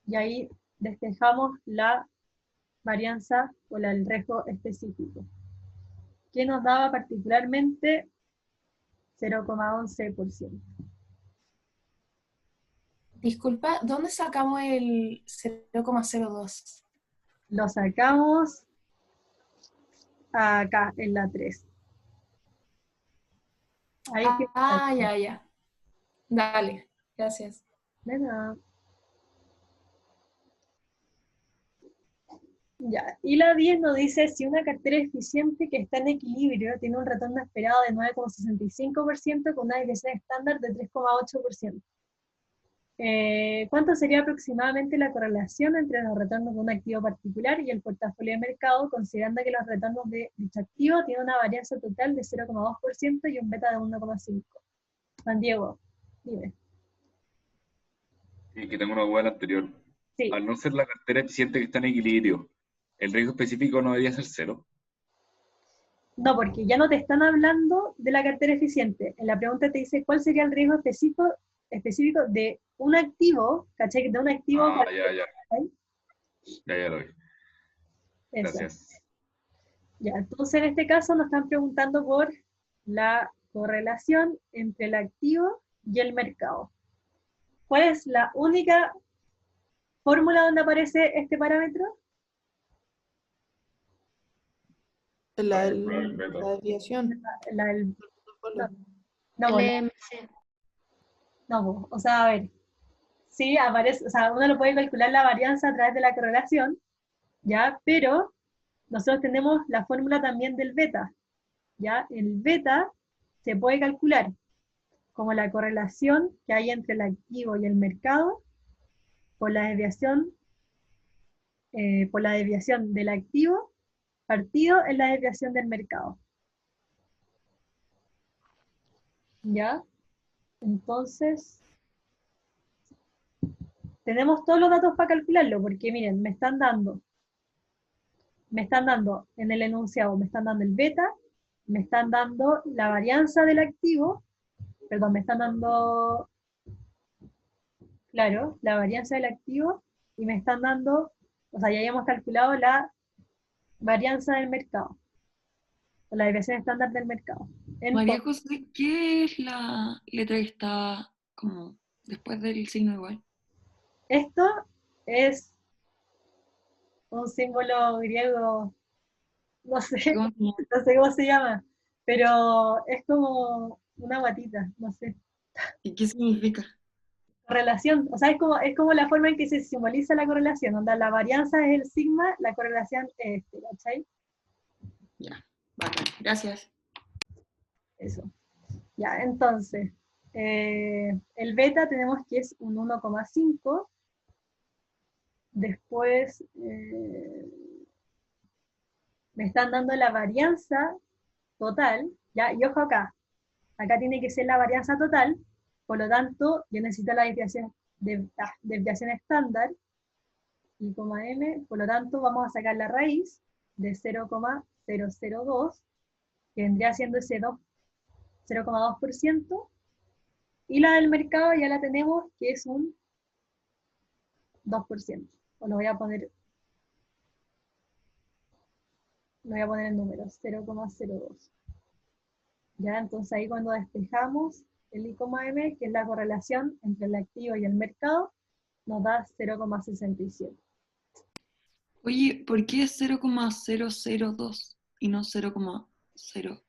Y ahí despejamos la varianza o el riesgo específico, que nos daba particularmente 0,11%. Disculpa, ¿dónde sacamos el 0,02? Lo sacamos acá, en la 3. Ahí Ya. Dale, gracias. De nada. Ya, y la 10 nos dice, si una cartera eficiente que está en equilibrio tiene un retorno esperado de 9,65% con una desviación estándar de 3,8%. ¿Cuánto sería aproximadamente la correlación entre los retornos de un activo particular y el portafolio de mercado, considerando que los retornos de dicho activo tienen una varianza total de 0,2% y un beta de 1,5%? Juan Diego, dime. Y que tengo una duda anterior. Sí. Al no ser la cartera eficiente que está en equilibrio, ¿el riesgo específico no debería ser 0? No, porque ya no te están hablando de la cartera eficiente. En la pregunta te dice cuál sería el riesgo específico de un activo, ¿cachai? De un activo. Ya lo vi. Eso. Gracias. Ya, entonces en este caso nos están preguntando por la correlación entre el activo y el mercado. ¿Cuál es la única fórmula donde aparece este parámetro? La desviación. No, LMC. No, po, o sea, a ver, sí aparece, o sea, uno lo puede calcular la varianza a través de la correlación, ¿ya? Pero nosotros tenemos la fórmula también del beta, ¿ya? El beta se puede calcular como la correlación que hay entre el activo y el mercado por la desviación del activo partido en la desviación del mercado. ¿Ya? Entonces, tenemos todos los datos para calcularlo, porque miren, me están dando en el enunciado, me están dando el beta, me están dando la varianza del activo, perdón, me están dando, claro, la varianza del activo, y me están dando, o sea, ya habíamos calculado la varianza del mercado, o la desviación estándar del mercado. María Entonces, José, ¿qué es la letra que está como después del signo igual? esto es un símbolo griego, no sé, ¿Cómo se llama? no sé cómo se llama, pero es como una guatita, no sé. ¿Y qué significa? Correlación, o sea, es como la forma en que se simboliza la correlación, donde la varianza es el sigma, la correlación es este, ¿cachai? Ya, bacán, gracias. Eso. Ya, entonces, el beta tenemos que es un 1,5, después me están dando la varianza total, ¿ya? Y ojo acá tiene que ser la varianza total, por lo tanto, yo necesito la desviación estándar, y coma m, por lo tanto, vamos a sacar la raíz de 0,002, que vendría siendo ese 0,2%, y la del mercado ya la tenemos, que es un 2%. O lo voy a poner en números, 0,02. Ya, entonces ahí cuando despejamos el I,M, que es la correlación entre el activo y el mercado, nos da 0,67. Oye, ¿por qué es 0,002 y no 0,02?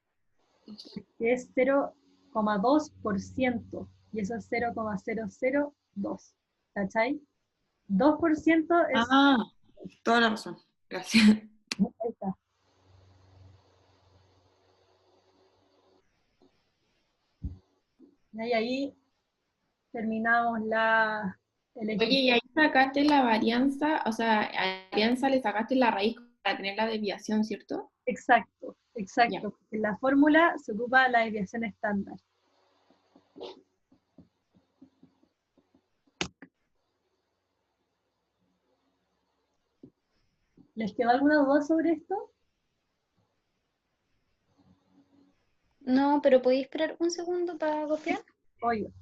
Que es 0,2%, y eso es 0,002. ¿Cachai? 2% es... Ah, toda la razón. Gracias. Ahí está. Y ahí terminamos el Oye, ejercicio. y ahí sacaste la varianza, o sea, a varianza le sacaste la raíz para tener la desviación, ¿cierto? Exacto, Ya. exacto. En la fórmula se ocupa la desviación estándar. ¿Les quedó alguna duda sobre esto? No, pero ¿podéis esperar un segundo para copiar? Oye.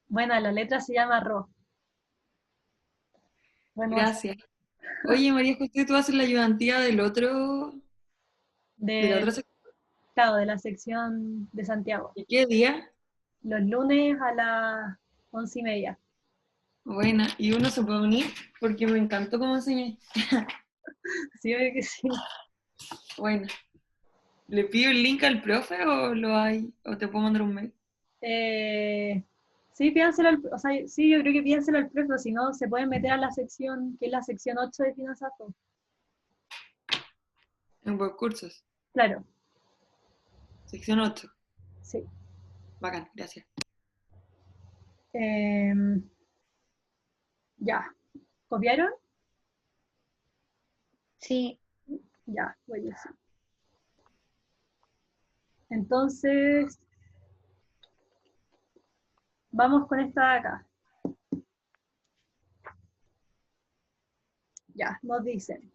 Bueno, la letra se llama Ro. Bueno, Gracias. Oye, María José, ¿tú haces la ayudantía del otro, de la de, otra sección? claro, de la sección de Santiago. ¿Y qué día? Los lunes a las 11:30. Buena, y uno se puede unir porque me encantó cómo enseñé. Sí, obvio que sí. Bueno, ¿le pido el link al profe o lo hay? ¿O te puedo mandar un mail? Sí, pídanselo o sea, sí, yo creo que pídanselo al profe, si no, se pueden meter a la sección, que es la sección 8 de finanzas. En web cursos, Claro, sección 8. sí. Bacán, gracias. Ya. ¿Copiaron? Sí. Ya, voy a decir. Entonces, vamos con esta de acá. Ya, nos dicen.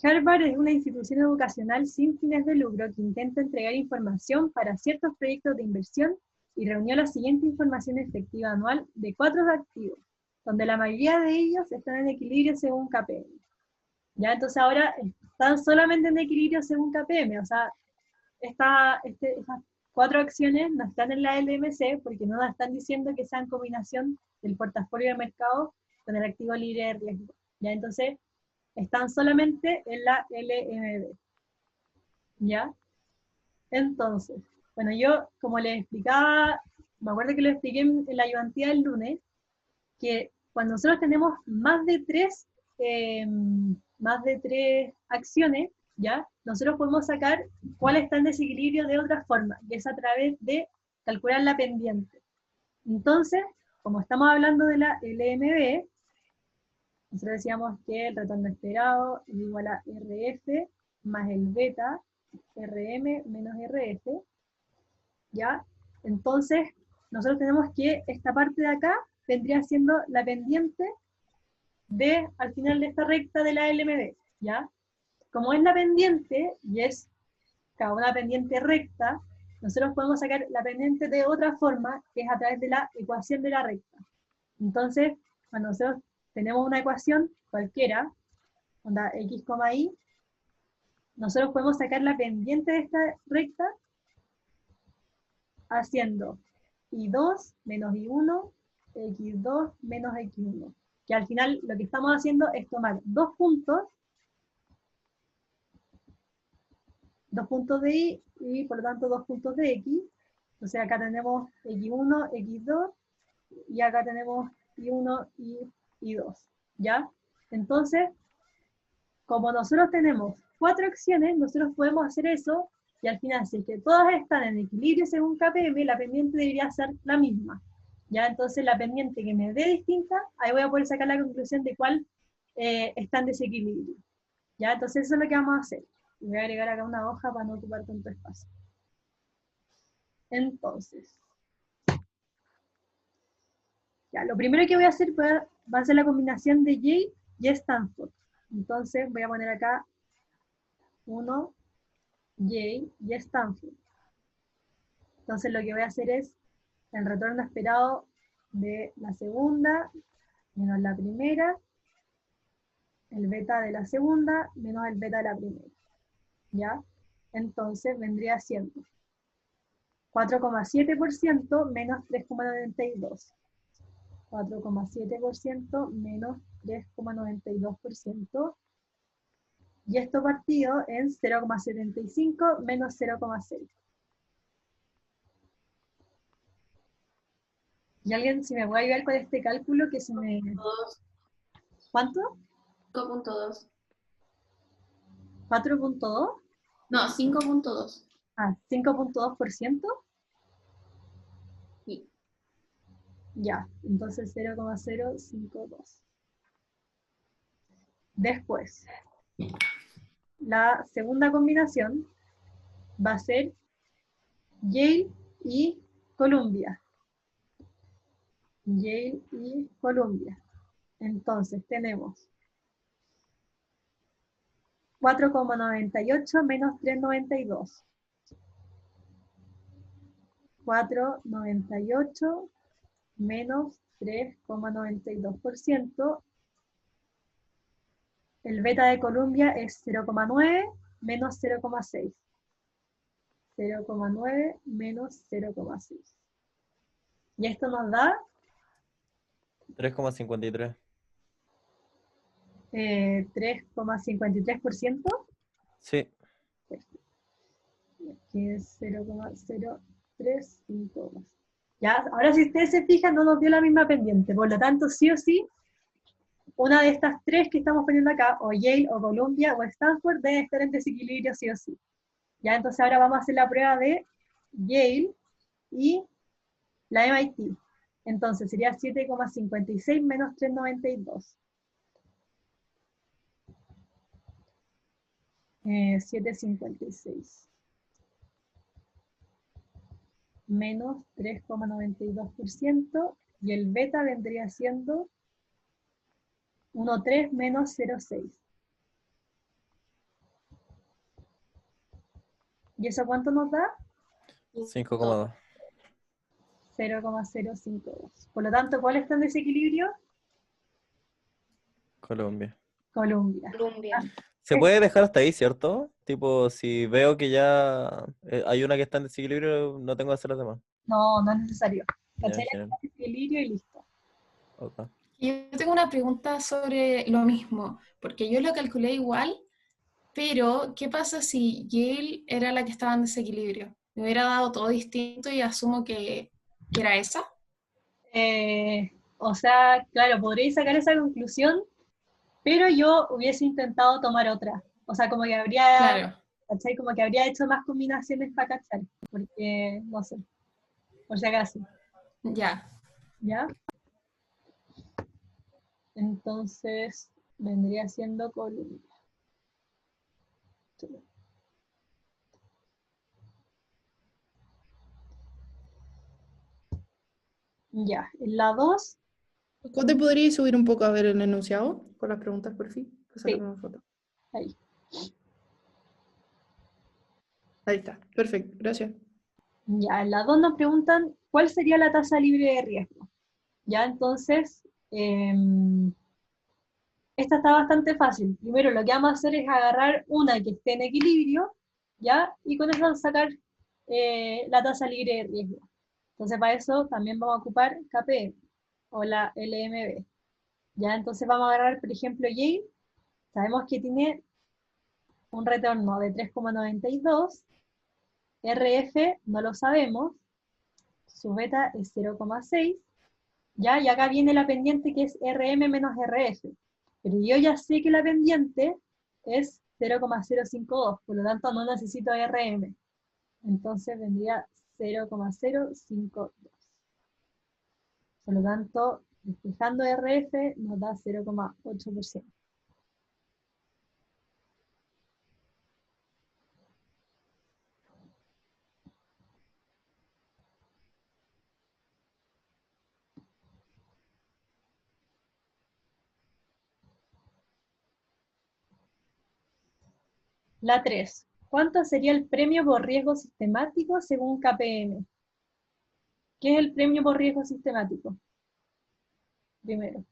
Harvard es una institución educacional sin fines de lucro que intenta entregar información para ciertos proyectos de inversión y reunió la siguiente información efectiva anual de 4 activos, donde la mayoría de ellos están en equilibrio según KPM. Ya, entonces ahora están solamente en equilibrio según KPM, o sea, estas 4 acciones no están en la LMC porque no nos están diciendo que sean combinación del portafolio de mercado con el activo libre de riesgo. Ya, entonces están solamente en la LMB. ¿Ya? Entonces, bueno, yo, como les explicaba, me acuerdo que lo expliqué en la ayudantía del lunes, que cuando nosotros tenemos más de tres acciones, ¿ya? Nosotros podemos sacar cuál está en desequilibrio de otra forma, que es a través de calcular la pendiente. Entonces, como estamos hablando de la LMB, nosotros decíamos que el retorno esperado es igual a RF más el beta, RM menos RF, ¿ya? Entonces, nosotros tenemos que esta parte de acá vendría siendo la pendiente al final de esta recta de la LMB, ¿ya? Como es la pendiente, y es cada una pendiente recta, nosotros podemos sacar la pendiente de otra forma, que es a través de la ecuación de la recta. Entonces, cuando nosotros tenemos una ecuación cualquiera, onda x, y, nosotros podemos sacar la pendiente de esta recta haciendo y2 menos y1, x2 menos x1. Que al final lo que estamos haciendo es tomar dos puntos de y, y por lo tanto 2 puntos de x. Entonces acá tenemos x1, x2, y acá tenemos y1 y y2, ¿ya? Entonces, como nosotros tenemos 4 acciones, nosotros podemos hacer eso, y al final, si es que todas están en equilibrio según KPM, la pendiente debería ser la misma, ¿ya? Entonces la pendiente que me dé distinta, ahí voy a poder sacar la conclusión de cuál está en desequilibrio, ¿ya? Entonces eso es lo que vamos a hacer. Voy a agregar acá una hoja para no ocupar tanto espacio. Entonces, ya, lo primero que voy a hacer va a ser la combinación de Yale y Stanford. Entonces voy a poner acá 1, Yale y Stanford. Entonces lo que voy a hacer es el retorno esperado de la segunda menos la primera, el beta de la segunda menos el beta de la primera. ¿Ya? Entonces vendría siendo 4,7% menos 3,92. 4,7% menos 3,92%. Y esto partido en 0,75 menos 0,6. ¿Y alguien si me puede ayudar con este cálculo que se me... ¿Cuánto? 5.2. 4.2. No, 5.2. Ah, 5.2%. Sí. Ya, entonces 0,052. Después, la segunda combinación va a ser Yale y Columbia. Yale y Columbia. Entonces tenemos 4,98 menos 3,92. 4,98 menos 3,92%. El beta de Columbia es 0,9 menos 0,6. 0,9 menos 0,6. Y esto nos da 3,53. 3,53%. Sí. Que es 0,0352. Ya, ahora si ustedes se fijan, no nos dio la misma pendiente. Por lo tanto, sí o sí, una de estas tres que estamos poniendo acá, o Yale, o Columbia, o Stanford, debe estar en desequilibrio sí o sí. Ya, entonces ahora vamos a hacer la prueba de Yale y la MIT. Entonces sería 7,56 menos 3,92. 7,56. Menos 3,92%, y el beta vendría siendo 1,3 menos 0,6. ¿Y eso cuánto nos da? 5,2. 0,052. Por lo tanto, ¿cuál está en desequilibrio? Colombia. Columbia. Se puede dejar hasta ahí, ¿cierto? Tipo, si veo que ya hay una que está en desequilibrio, no tengo que hacer las demás. No, no es necesario. ¿Cachai? Ya, Está en desequilibrio y listo. okay. Yo tengo una pregunta sobre lo mismo, porque yo lo calculé igual, Pero, ¿qué pasa si Yale era la que estaba en desequilibrio? Me hubiera dado todo distinto y asumo que era esa. O sea, claro, podréis sacar esa conclusión, pero yo hubiese intentado tomar otra. O sea, como que habría, Claro, ¿cachai? Como que habría hecho más combinaciones para cachar, porque, no sé, por si acaso, ya. ¿ya? Entonces, vendría siendo Colombia. Ya, en la 2, ¿Te podrías subir un poco a ver el enunciado con las preguntas por fin? Para sí, sacar una foto. ahí. Ahí está, perfecto, gracias. Ya, en la 2 nos preguntan cuál sería la tasa libre de riesgo. Ya, entonces, esta está bastante fácil. Primero lo que vamos a hacer es agarrar una que esté en equilibrio, ¿ya? Y con eso sacar la tasa libre de riesgo. Entonces para eso también vamos a ocupar KPM o la LMB. ¿Ya? Entonces vamos a agarrar, por ejemplo, Yale. Sabemos que tiene un retorno de 3,92. RF no lo sabemos. Su beta es 0,6. ¿Ya? Y acá viene la pendiente que es RM menos RF. Pero yo ya sé que la pendiente es 0,052, por lo tanto no necesito RM. Entonces vendría 0,052. Por lo tanto, despejando RF nos da 0,8%. La 3. ¿Cuánto sería el premio por riesgo sistemático según KPM? ¿Qué es el premio por riesgo sistemático? Primero.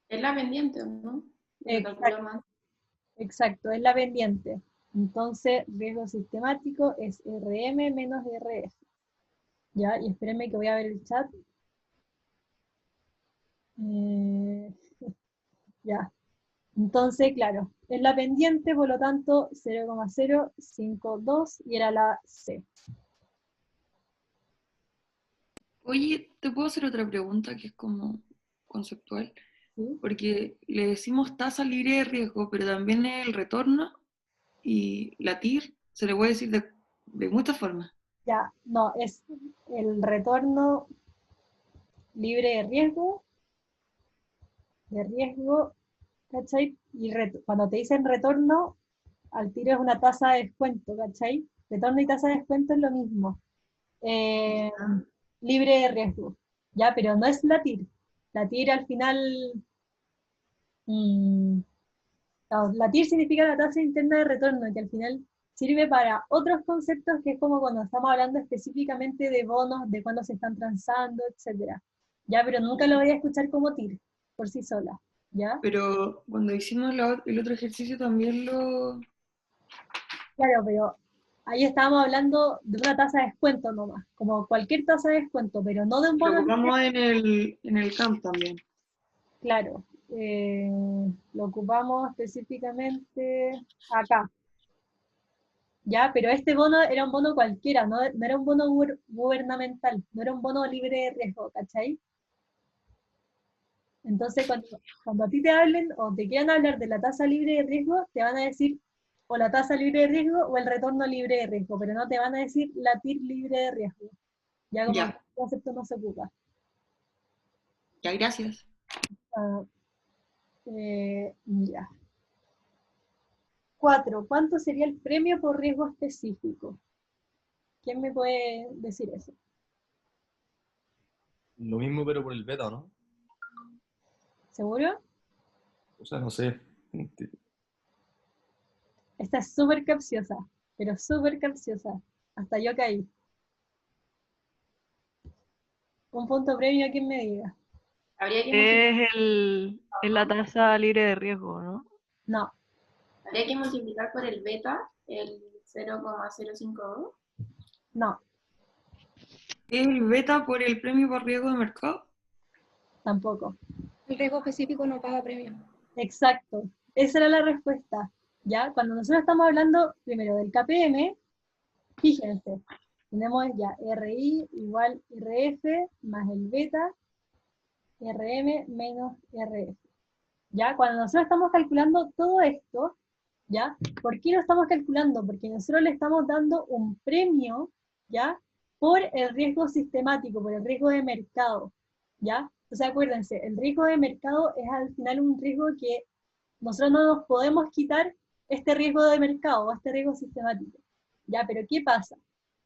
Es la pendiente, ¿no? Se calcula más. Exacto, es la pendiente. Entonces, riesgo sistemático es RM menos RF. Ya, y espérenme que voy a ver el chat. Ya. Entonces, claro, es la pendiente, por lo tanto, 0,052 y era la C. Oye, ¿te puedo hacer otra pregunta que es como conceptual? ¿Sí? Porque le decimos tasa libre de riesgo, pero también el retorno y la TIR se le puede decir de muchas formas. Ya, no, es el retorno libre de riesgo, ¿cachai? Y cuando te dicen retorno, al tiro es una tasa de descuento, ¿cachai? Retorno y tasa de descuento es lo mismo. Eh, libre de riesgo, ¿ya? Pero no es la TIR. La TIR al final... no, la TIR significa la tasa interna de retorno, que al final sirve para otros conceptos, que es como cuando estamos hablando específicamente de bonos, de cuándo se están transando, etc. Ya, pero nunca lo voy a escuchar como TIR, por sí sola, ¿ya? Pero cuando hicimos el otro ejercicio también lo... Claro, pero ahí estábamos hablando de una tasa de descuento nomás, como cualquier tasa de descuento, pero no de un Lo bono. ocupamos en el camp también. Claro, lo ocupamos específicamente acá, ¿ya? Pero este bono era un bono cualquiera, no era un bono gubernamental, no era un bono libre de riesgo, ¿cachai? Entonces, cuando a ti te hablen o te quieran hablar de la tasa libre de riesgo, te van a decir o la tasa libre de riesgo o el retorno libre de riesgo, pero no te van a decir la TIR libre de riesgo. Ya como el Ya, concepto no se ocupa. ya, gracias. Ah, ya. 4. ¿Cuánto sería el premio por riesgo específico? ¿Quién me puede decir eso? Lo mismo, pero por el beta, ¿no? ¿Seguro? O sea, no sé. Esta es súper capciosa, pero súper capciosa. Hasta yo caí. Un punto premio a quien me diga. Habría que multiplicar, Es la tasa libre de riesgo, ¿no? No, habría que multiplicar por el beta, el 0,052. no, ¿El beta por el premio por riesgo de mercado? tampoco. El riesgo específico no paga premio. Exacto, esa era la respuesta. ¿Ya? Cuando nosotros estamos hablando primero del KPM, fíjense, tenemos ya RI igual RF más el beta, RM menos RF. ¿Ya? Cuando nosotros estamos calculando todo esto, ¿ya? ¿Por qué lo estamos calculando? Porque nosotros le estamos dando un premio, ¿ya? Por el riesgo sistemático, por el riesgo de mercado, ¿ya? Entonces acuérdense, el riesgo de mercado es al final un riesgo que nosotros no nos podemos quitar este riesgo de mercado o este riesgo sistemático, ¿ya? Pero ¿qué pasa?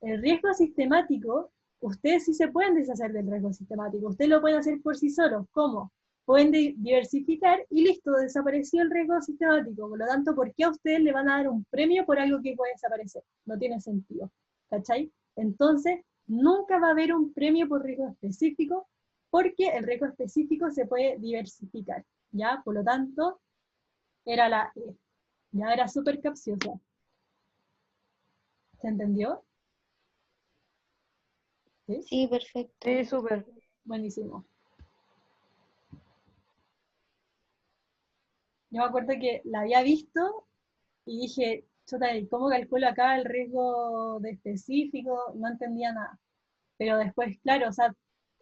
El riesgo sistemático, ustedes sí se pueden deshacer del riesgo sistemático, ustedes lo pueden hacer por sí solos, ¿cómo? Pueden diversificar y listo, desapareció el riesgo sistemático. Por lo tanto, ¿por qué a ustedes le van a dar un premio por algo que puede desaparecer? No tiene sentido, ¿cachai? Entonces, nunca va a haber un premio por riesgo específico porque el riesgo específico se puede diversificar, ¿ya? Por lo tanto, era la E. Ya era súper capciosa. ¿Se entendió? ¿Sí? Sí, perfecto. Sí, súper. Buenísimo. Yo me acuerdo que la había visto y dije, chuta, ¿y cómo calculo acá el riesgo de específico? No entendía nada. Pero después, claro, o sea,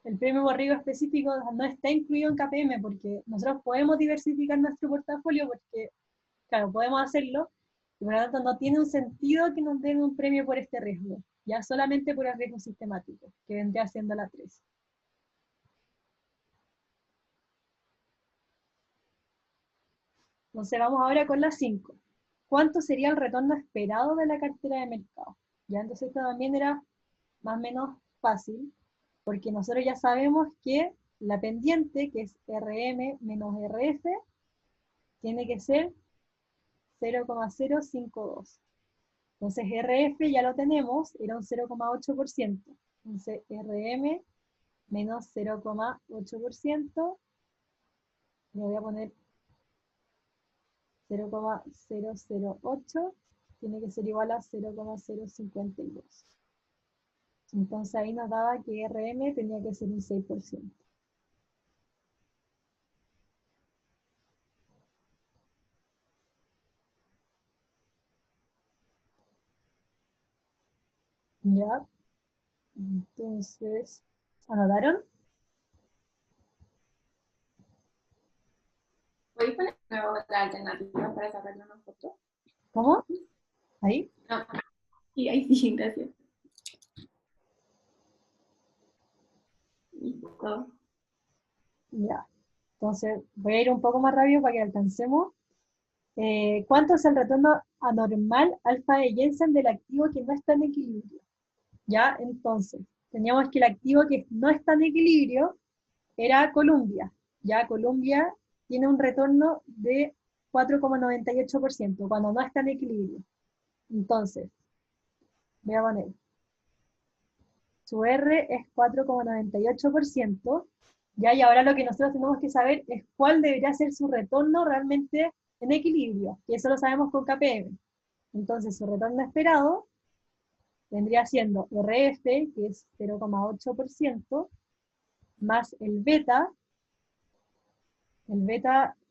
el premio por riesgo específico no está incluido en KPM porque nosotros podemos diversificar nuestro portafolio porque, claro, podemos hacerlo, y por lo tanto no tiene un sentido que nos den un premio por este riesgo, ya solamente por el riesgo sistemático, que vendría siendo la 3. Entonces vamos ahora con la 5. ¿Cuánto sería el retorno esperado de la cartera de mercado? Ya, entonces esto también era más o menos fácil, porque nosotros ya sabemos que la pendiente, que es RM menos RF, tiene que ser 0,052. Entonces RF ya lo tenemos, era un 0,8%. Entonces RM menos 0,8%, le voy a poner 0,008, tiene que ser igual a 0,052. Entonces ahí nos daba que RM tenía que ser un 6%. Ya, entonces, ¿anotaron? ¿Podéis poner otra alternativa para sacarle una foto? ¿Cómo? ¿Ahí? No. Sí, ahí sí, gracias. Listo. Ya. Entonces, voy a ir un poco más rápido para que alcancemos. ¿Cuánto es el retorno anormal alfa de Jensen del activo que no está en equilibrio? Ya, entonces, teníamos que el activo que no está en equilibrio era Columbia. Ya, Columbia tiene un retorno de 4,98% cuando no está en equilibrio. Entonces, voy a poner, su R es 4,98%, ¿ya? Y ahora lo que nosotros tenemos que saber es cuál debería ser su retorno realmente en equilibrio, y eso lo sabemos con KPM. Entonces, su retorno esperado vendría siendo RF, que es 0,8%, más el beta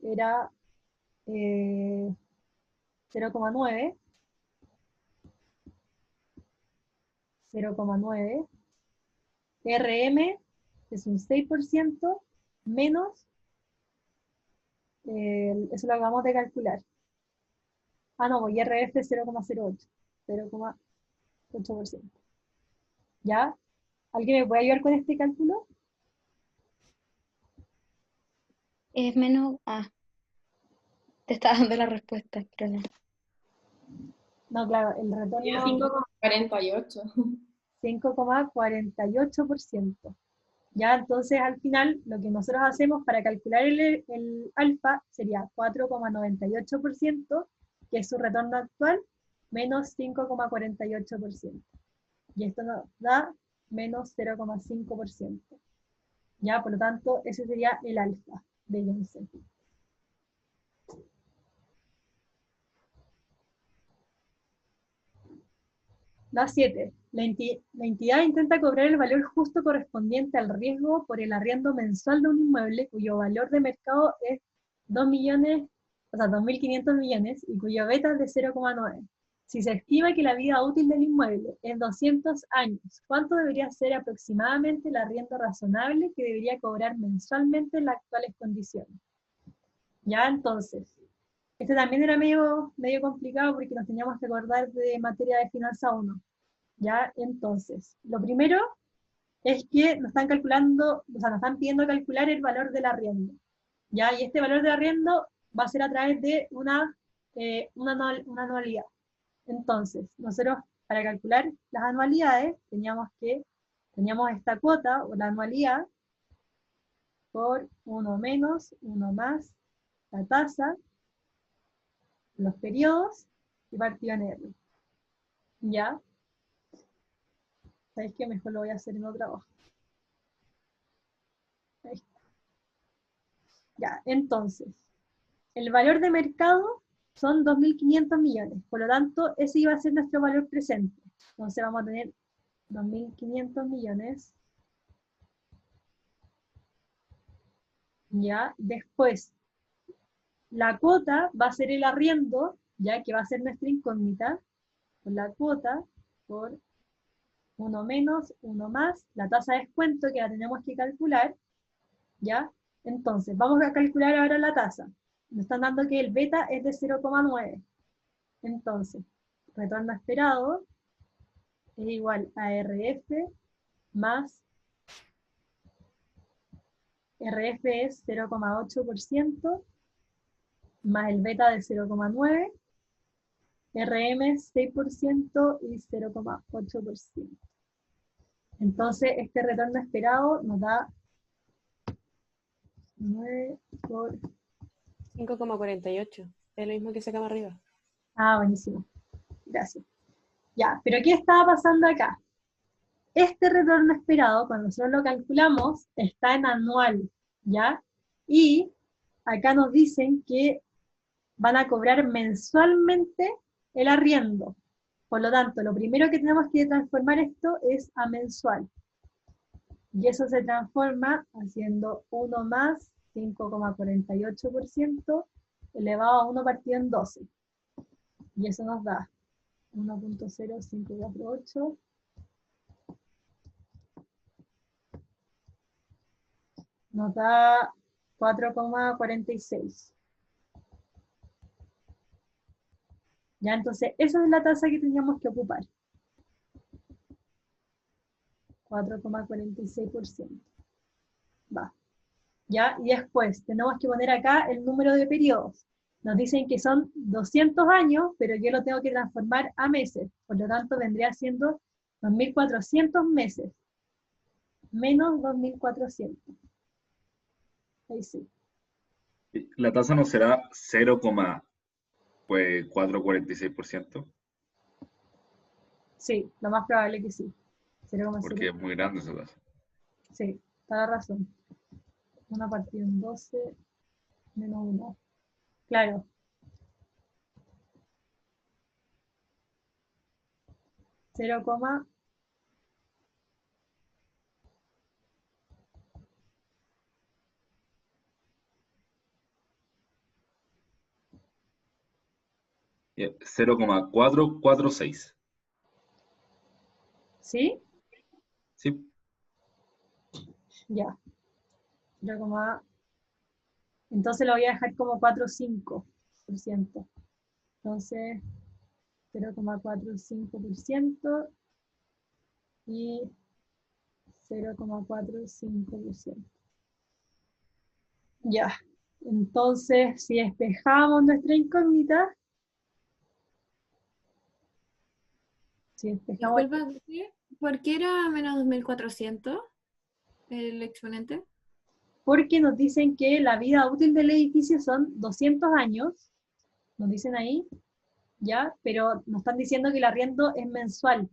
era 0,9, 0,9, RM es un 6% menos, eso lo acabamos de calcular. Ah, no, y RF es 0,08, 0,8%. ¿Ya? ¿Alguien me puede ayudar con este cálculo? Es menos. Te estaba dando la respuesta, pero no. No, claro, el retorno... 5,48. 5,48%. Ya, entonces al final lo que nosotros hacemos para calcular el alfa sería 4,98%, que es su retorno actual, menos 5,48%. Y esto nos da menos 0,5%. Ya, por lo tanto, ese sería el alfa de Jensen. La 7. La entidad intenta cobrar el valor justo correspondiente al riesgo por el arriendo mensual de un inmueble cuyo valor de mercado es 2 millones, o sea, 2.500 millones, y cuyo beta es de 0,9. Si se estima que la vida útil del inmueble es 200 años, ¿cuánto debería ser aproximadamente el arriendo razonable que debería cobrar mensualmente en las actuales condiciones? Ya, entonces, este también era medio complicado porque nos teníamos que acordar de materia de finanza 1. Ya, entonces, lo primero es que nos están calculando, o sea, nos están pidiendo calcular el valor del arriendo. Ya, y este valor del arriendo va a ser a través de una anualidad. Entonces, nosotros para calcular las anualidades teníamos esta cuota o la anualidad por 1 menos, 1 más, la tasa, los periodos y partido en R. ¿Ya? ¿Sabéis qué? Mejor lo voy a hacer en otra hoja. Ahí está. Ya, entonces, el valor de mercado son 2.500 millones, por lo tanto, ese iba a ser nuestro valor presente. Entonces vamos a tener 2.500 millones. Ya, después, la cuota va a ser el arriendo, ya que va a ser nuestra incógnita, con la cuota por 1 menos, 1 más, la tasa de descuento que la tenemos que calcular, ¿ya? Entonces, vamos a calcular ahora la tasa. Nos están dando que el beta es de 0,9. Entonces, retorno esperado es igual a RF más RF es 0,8% más el beta de 0,9, RM es 6% y 0,8%. Entonces, este retorno esperado nos da 9 por 5,48. Es lo mismo que se acá arriba. Ah, buenísimo. Gracias. Ya, pero ¿qué estaba pasando acá? Este retorno esperado, cuando nosotros lo calculamos, está en anual, ¿ya? Y acá nos dicen que van a cobrar mensualmente el arriendo. Por lo tanto, lo primero que tenemos que transformar esto es a mensual. Y eso se transforma haciendo 1 más 5,48% elevado a 1 partido en 12. Y eso nos da 1.0548. Nos da 4,46. Ya, entonces, esa es la tasa que teníamos que ocupar. 4,46%. Va. ¿Ya? Y después tenemos que poner acá el número de periodos. Nos dicen que son 200 años, pero yo lo tengo que transformar a meses. Por lo tanto, vendría siendo 2.400 meses. Menos 2.400. Ahí sí. La tasa no será 0,446%, Sí, lo más probable que sí. 0,0. porque es muy grande esa tasa. Sí, toda la razón. 1 partido en 12 menos 1. Claro. Cero coma. Y 0,446. ¿Sí? Sí. Ya. 0, entonces lo voy a dejar como 4,5%. Entonces, 0,45% y 0,45%. Ya. Entonces, si despejamos nuestra incógnita, si despejamos... Disculpa, ¿por qué era menos 2.400 el exponente? Porque nos dicen que la vida útil del edificio son 200 años, nos dicen ahí, ¿ya? Pero nos están diciendo que el arriendo es mensual,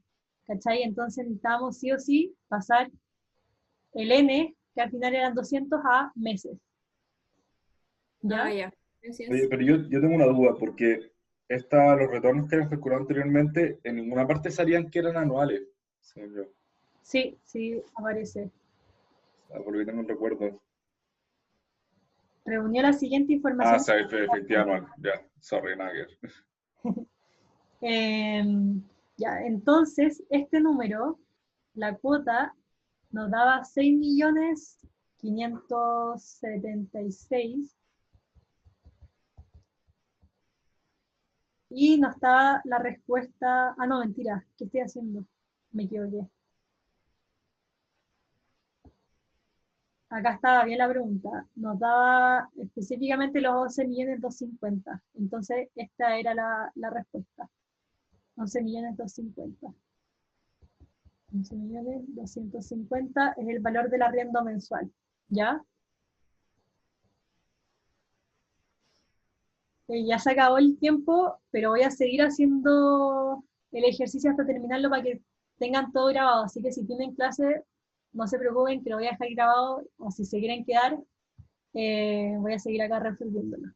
¿cachai? Entonces necesitamos sí o sí pasar el N, que al final eran 200, a meses. ¿Ya? Ah, ya. Gracias. Oye, pero yo tengo una duda, porque los retornos que habíamos calculado anteriormente, en ninguna parte salían que eran anuales, según yo. Sí, sí, aparece. Porque tengo un recuerdo. reunió la siguiente Ah, información. sí, efectivamente, anual. Ya, sorry, nada que ver. Ya, entonces, este número, la cuota, nos daba 6.576.000 y nos estaba la respuesta, ah no, mentira, ¿qué estoy haciendo? Me equivoqué. Acá estaba bien la pregunta, nos daba específicamente los 11.250.000, entonces esta era la respuesta, 11.250.000. 11.250.000 es el valor del arriendo mensual, ¿ya? Ya se acabó el tiempo, pero voy a seguir haciendo el ejercicio hasta terminarlo para que tengan todo grabado, así que si tienen clase, no se preocupen que lo voy a dejar grabado, o si se quieren quedar, voy a seguir acá resolviéndolo.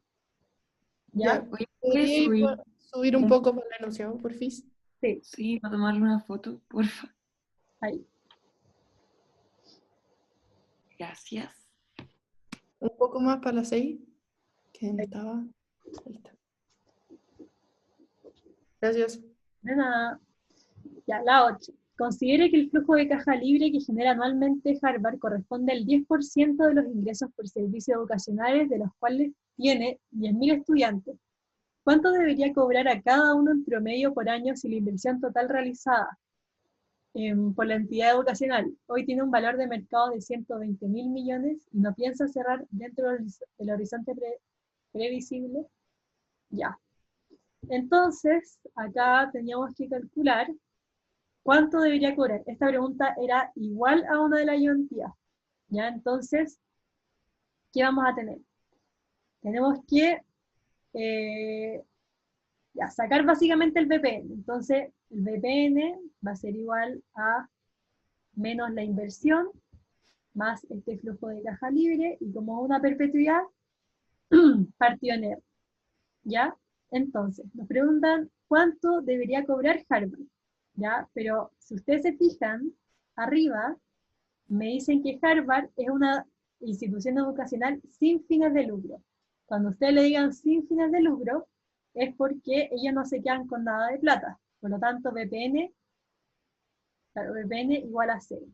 ¿Ya? Oye, ¿Podría subir subir un poco para el enunciado, porfis? Sí. Sí, para tomarle una foto, porfa. Ahí. Gracias. Un poco más para las 6, que no estaba. Ahí está. Gracias. De nada. Ya, la 8. Considere que el flujo de caja libre que genera anualmente Harvard corresponde al 10% de los ingresos por servicios educacionales, de los cuales tiene 10.000 estudiantes. ¿Cuánto debería cobrar a cada uno en promedio por año si la inversión total realizada por la entidad educacional hoy tiene un valor de mercado de 120.000 millones y no piensa cerrar dentro del horizonte previsible? Ya. Entonces, acá teníamos que calcular cuánto debería cobrar. Esta pregunta era igual a una de la ayudantías. ¿Ya? Entonces, ¿qué vamos a tener? Tenemos que sacar básicamente el BPN. Entonces, el BPN va a ser igual a menos la inversión, más este flujo de caja libre, y como una perpetuidad, partido en R. ¿Ya? Entonces, nos preguntan cuánto debería cobrar Harvard. ¿Ya? Pero si ustedes se fijan, arriba me dicen que Harvard es una institución educacional sin fines de lucro. Cuando ustedes le digan sin fines de lucro, es porque ellos no se quedan con nada de plata. Por lo tanto, BPN igual a 0.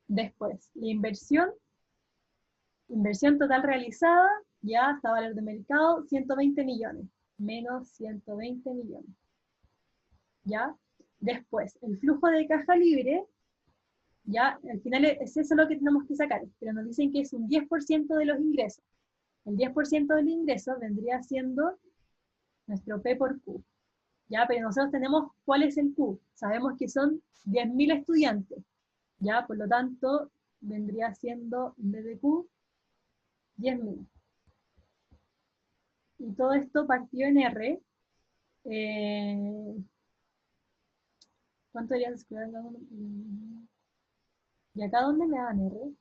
Después, la inversión total realizada, ya hasta valor de mercado, 120 millones, menos 120 millones. ¿Ya? Después, el flujo de caja libre, ya, al final es eso lo que tenemos que sacar, pero nos dicen que es un 10% de los ingresos. El 10% del ingreso vendría siendo nuestro P por Q. ¿Ya? Pero nosotros tenemos cuál es el Q. Sabemos que son 10.000 estudiantes. ¿Ya? Por lo tanto, vendría siendo, en vez de Q, 10.000. Y todo esto partió en R. ¿Cuánto debería descubrir? ¿Y acá dónde me dan R?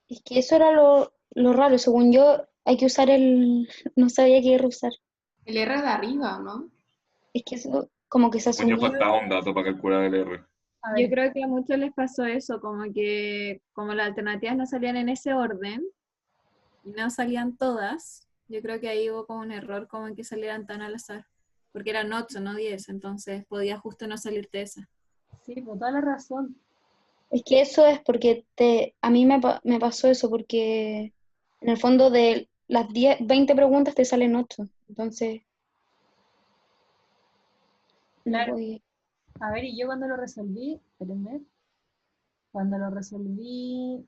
Es que eso era lo raro, según yo, hay que usar no sabía qué R usar. El R de arriba, ¿no? Es que eso como que se Pues yo asumió. faltaba un dato para calcular el R. Yo creo que a muchos les pasó eso, como que como las alternativas no salían en ese orden y no salían todas, yo creo que ahí hubo como un error como en que salieran tan al azar, porque eran 8, no 10, entonces podía justo no salirte esa. Sí, por toda la razón. Es que eso es porque a mí me pasó eso, porque en el fondo de las 20 preguntas te salen 8, entonces no Claro. podía. A ver, y yo cuando lo resolví, espérenme, cuando lo resolví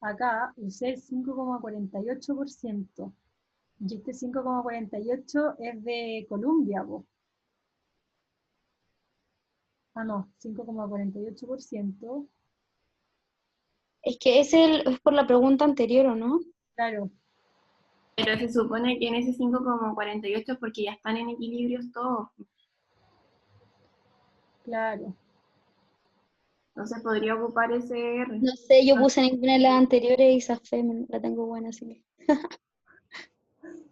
acá, usé el 5,48%. Y este 5,48 es de Colombia, po. Ah, no, 5,48%. Es que es por la pregunta anterior, ¿o no? Claro. Pero se supone que en ese 5,48 porque ya están en equilibrios todos. Claro. Entonces podría ocupar ese R. No sé, yo puse ninguna de las anteriores y zafé, la tengo buena, así que.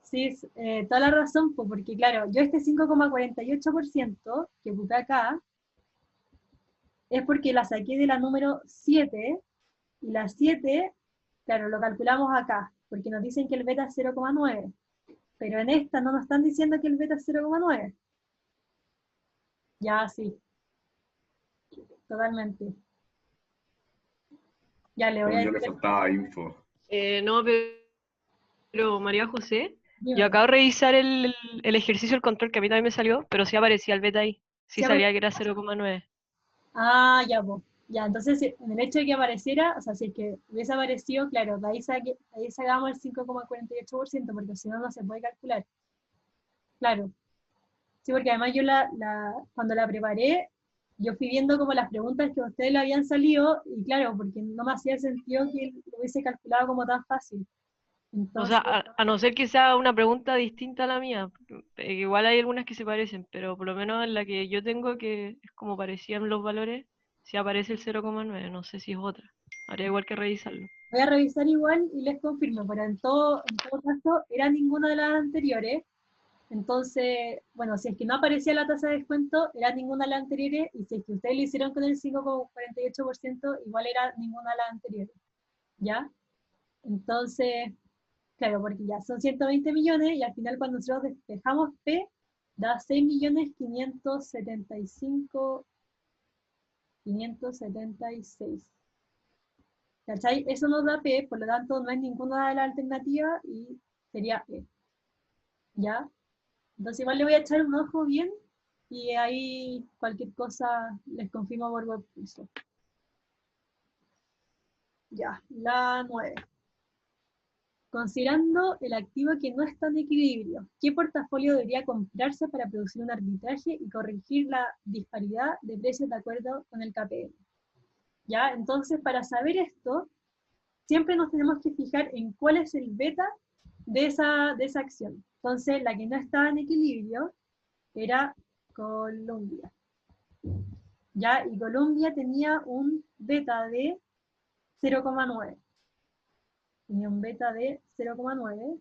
Sí, toda la razón, pues, porque claro, yo este 5,48% que ocupé acá, es porque la saqué de la número 7, Y la 7, claro, lo calculamos acá, porque nos dicen que el beta es 0,9. Pero en esta no nos están diciendo que el beta es 0,9. Ya, sí. Totalmente. Ya le voy a Según yo le decir. faltaba info. No, pero María José, Dime. yo acabo de revisar el ejercicio del control que a mí también me salió, pero sí aparecía el beta ahí. Sí Sí salía que era 0,9. Ah, ya, pues. Ya, entonces en el hecho de que apareciera, o sea, si es que hubiese aparecido, claro, de ahí sacamos el 5,48%, porque si no, no se puede calcular. Claro. Sí, porque además yo cuando la preparé, yo fui viendo como las preguntas que a ustedes le habían salido, y claro, porque no me hacía sentido que lo hubiese calculado como tan fácil. O Entonces, sea, a no ser que sea una pregunta distinta a la mía. Igual hay algunas que se parecen, pero por lo menos en la que yo tengo, que es como parecían los valores, sí aparece el 0,9. No sé si es otra. Habría igual que revisarlo. voy a revisar igual y les confirmo, pero en todo caso, era ninguna de las anteriores. Entonces, bueno, si es que no aparecía la tasa de descuento, era ninguna de las anteriores, y si es que ustedes lo hicieron con el 5,48%, igual era ninguna de las anteriores, ¿ya? Entonces, claro, porque ya son 120 millones, y al final cuando nosotros despejamos P, da 6.575.576. ¿Cachai? Eso nos da P, por lo tanto no hay ninguna de las alternativas, y sería E, ¿ya? Entonces igual le voy a echar un ojo bien, y ahí cualquier cosa les confirmo por webcurso. Ya, la 9. Considerando el activo que no está en equilibrio, ¿qué portafolio debería comprarse para producir un arbitraje y corregir la disparidad de precios de acuerdo con el KPM? ¿Ya? Entonces, para saber esto, siempre nos tenemos que fijar en cuál es el beta de esa acción. Entonces, la que no estaba en equilibrio era Colombia. ¿Ya? Y Colombia tenía un beta de 0,9. Tenía un beta de 0,9.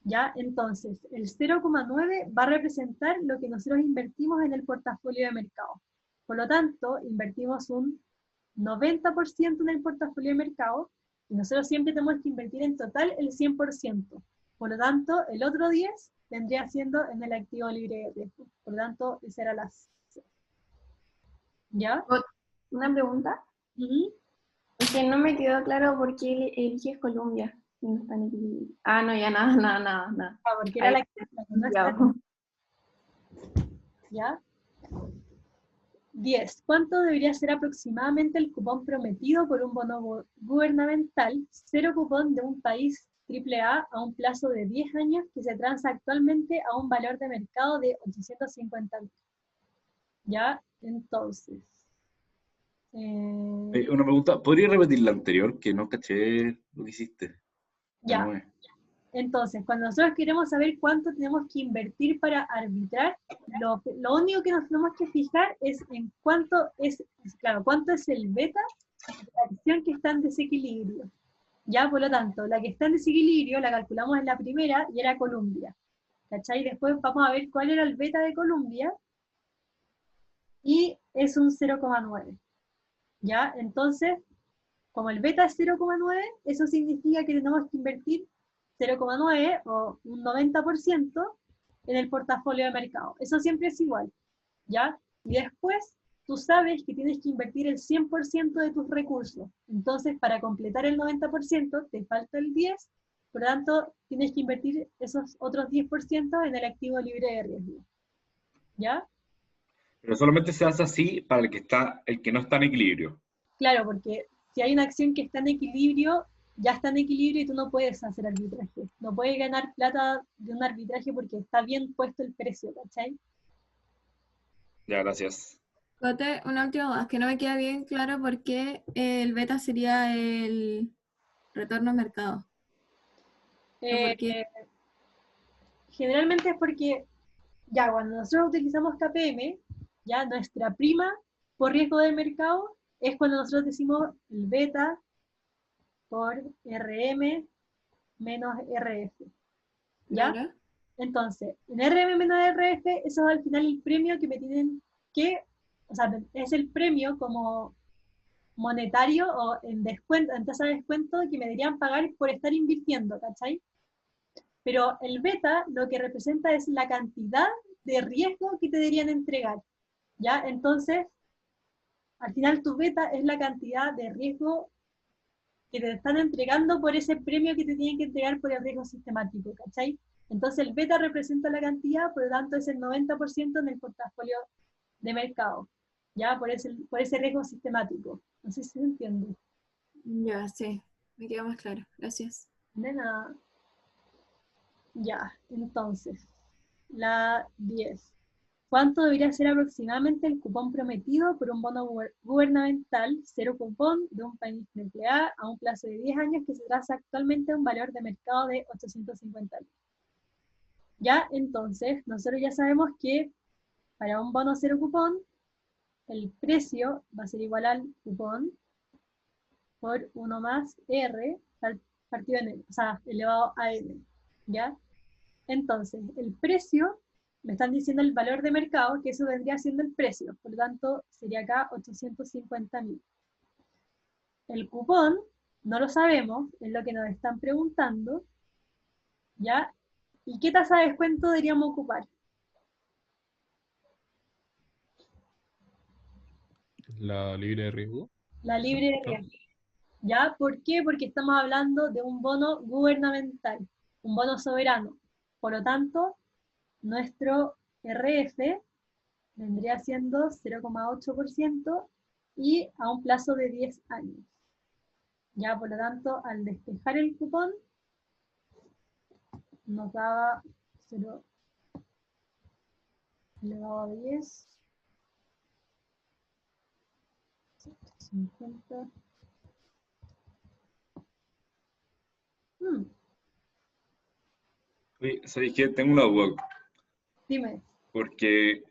¿Ya? Entonces, el 0,9 va a representar lo que nosotros invertimos en el portafolio de mercado. Por lo tanto, invertimos un 90% en el portafolio de mercado, y nosotros siempre tenemos que invertir en total el 100%. Por lo tanto, el otro 10 vendría siendo en el activo libre de riesgo. Por lo tanto, esa era la C. ¿Ya? Una pregunta. Es que no me quedó claro por qué eliges Colombia. Si no está en equilibrio. Ah, no, ya nada. Ah, porque era la que no está. ¿Ya? 10. ¿Cuánto debería ser aproximadamente el cupón prometido por un bono gubernamental, cero cupón de un país AAA a un plazo de 10 años que se transa actualmente a un valor de mercado de 850.000? ¿Ya? Entonces. Una pregunta, ¿podría repetir la anterior? Que no caché lo que hiciste. Ya. No es. Entonces, cuando nosotros queremos saber cuánto tenemos que invertir para arbitrar, lo único que nos tenemos que fijar es en cuánto es el beta de la acción que está en desequilibrio. Ya, por lo tanto, la que está en desequilibrio la calculamos en la primera y era Colombia. ¿Cachai? Después vamos a ver cuál era el beta de Colombia, y es un 0,9. ¿Ya? Entonces, como el beta es 0,9, eso significa que tenemos que invertir 0,9 o un 90% en el portafolio de mercado. Eso siempre es igual, ¿ya? Y después tú sabes que tienes que invertir el 100% de tus recursos. Entonces, para completar el 90%, te falta el 10%, por lo tanto, tienes que invertir esos otros 10% en el activo libre de riesgo. ¿Ya? Pero solamente se hace así para el que no está en equilibrio. Claro, porque si hay una acción que está en equilibrio, ya está en equilibrio y tú no puedes hacer arbitraje. No puedes ganar plata de un arbitraje porque está bien puesto el precio, ¿cachai? Ya, gracias. Cote, una última más, que no me queda bien claro por qué el beta sería el retorno al mercado. ¿Por qué? Generalmente es porque, ya, cuando nosotros utilizamos KPM, ya nuestra prima por riesgo de mercado es cuando nosotros decimos el beta por RM menos RF. ¿Ya? Claro. Entonces, en RM menos RF, eso es al final el premio que me tienen que, o sea, es el premio como monetario o en descuento, en tasa de descuento que me deberían pagar por estar invirtiendo, ¿cachai? Pero el beta lo que representa es la cantidad de riesgo que te deberían entregar, ¿ya? Entonces, al final tu beta es la cantidad de riesgo que te están entregando por ese premio que te tienen que entregar por el riesgo sistemático, ¿cachai? Entonces el beta representa la cantidad, por lo tanto es el 90% en el portafolio de mercado, ¿ya? Por ese riesgo sistemático. No sé si se entiende. Ya, sí, me queda más claro. Gracias. De nada. Ya, entonces, la 10. ¿Cuánto debería ser aproximadamente el cupón prometido por un bono gubernamental cero cupón de un país nuclear a un plazo de 10 años que se traza actualmente a un valor de mercado de 850.000? Ya, entonces, nosotros ya sabemos que para un bono cero cupón, el precio va a ser igual al cupón por 1 más R partido en N, o sea, elevado a N, ¿ya? Entonces, el precio, me están diciendo el valor de mercado, que eso vendría siendo el precio, por lo tanto, sería acá 850.000. El cupón, no lo sabemos, es lo que nos están preguntando, ¿ya? ¿Y qué tasa de descuento deberíamos ocupar? La libre de riesgo. La libre de riesgo. ¿Ya? ¿Por qué? Porque estamos hablando de un bono gubernamental, un bono soberano. Por lo tanto, nuestro RF vendría siendo 0,8% y a un plazo de 10 años. Ya, por lo tanto, al despejar el cupón, nos daba 0 elevado a 10, 50. Oye, ¿sabéis qué? Tengo una duda. Dime. Porque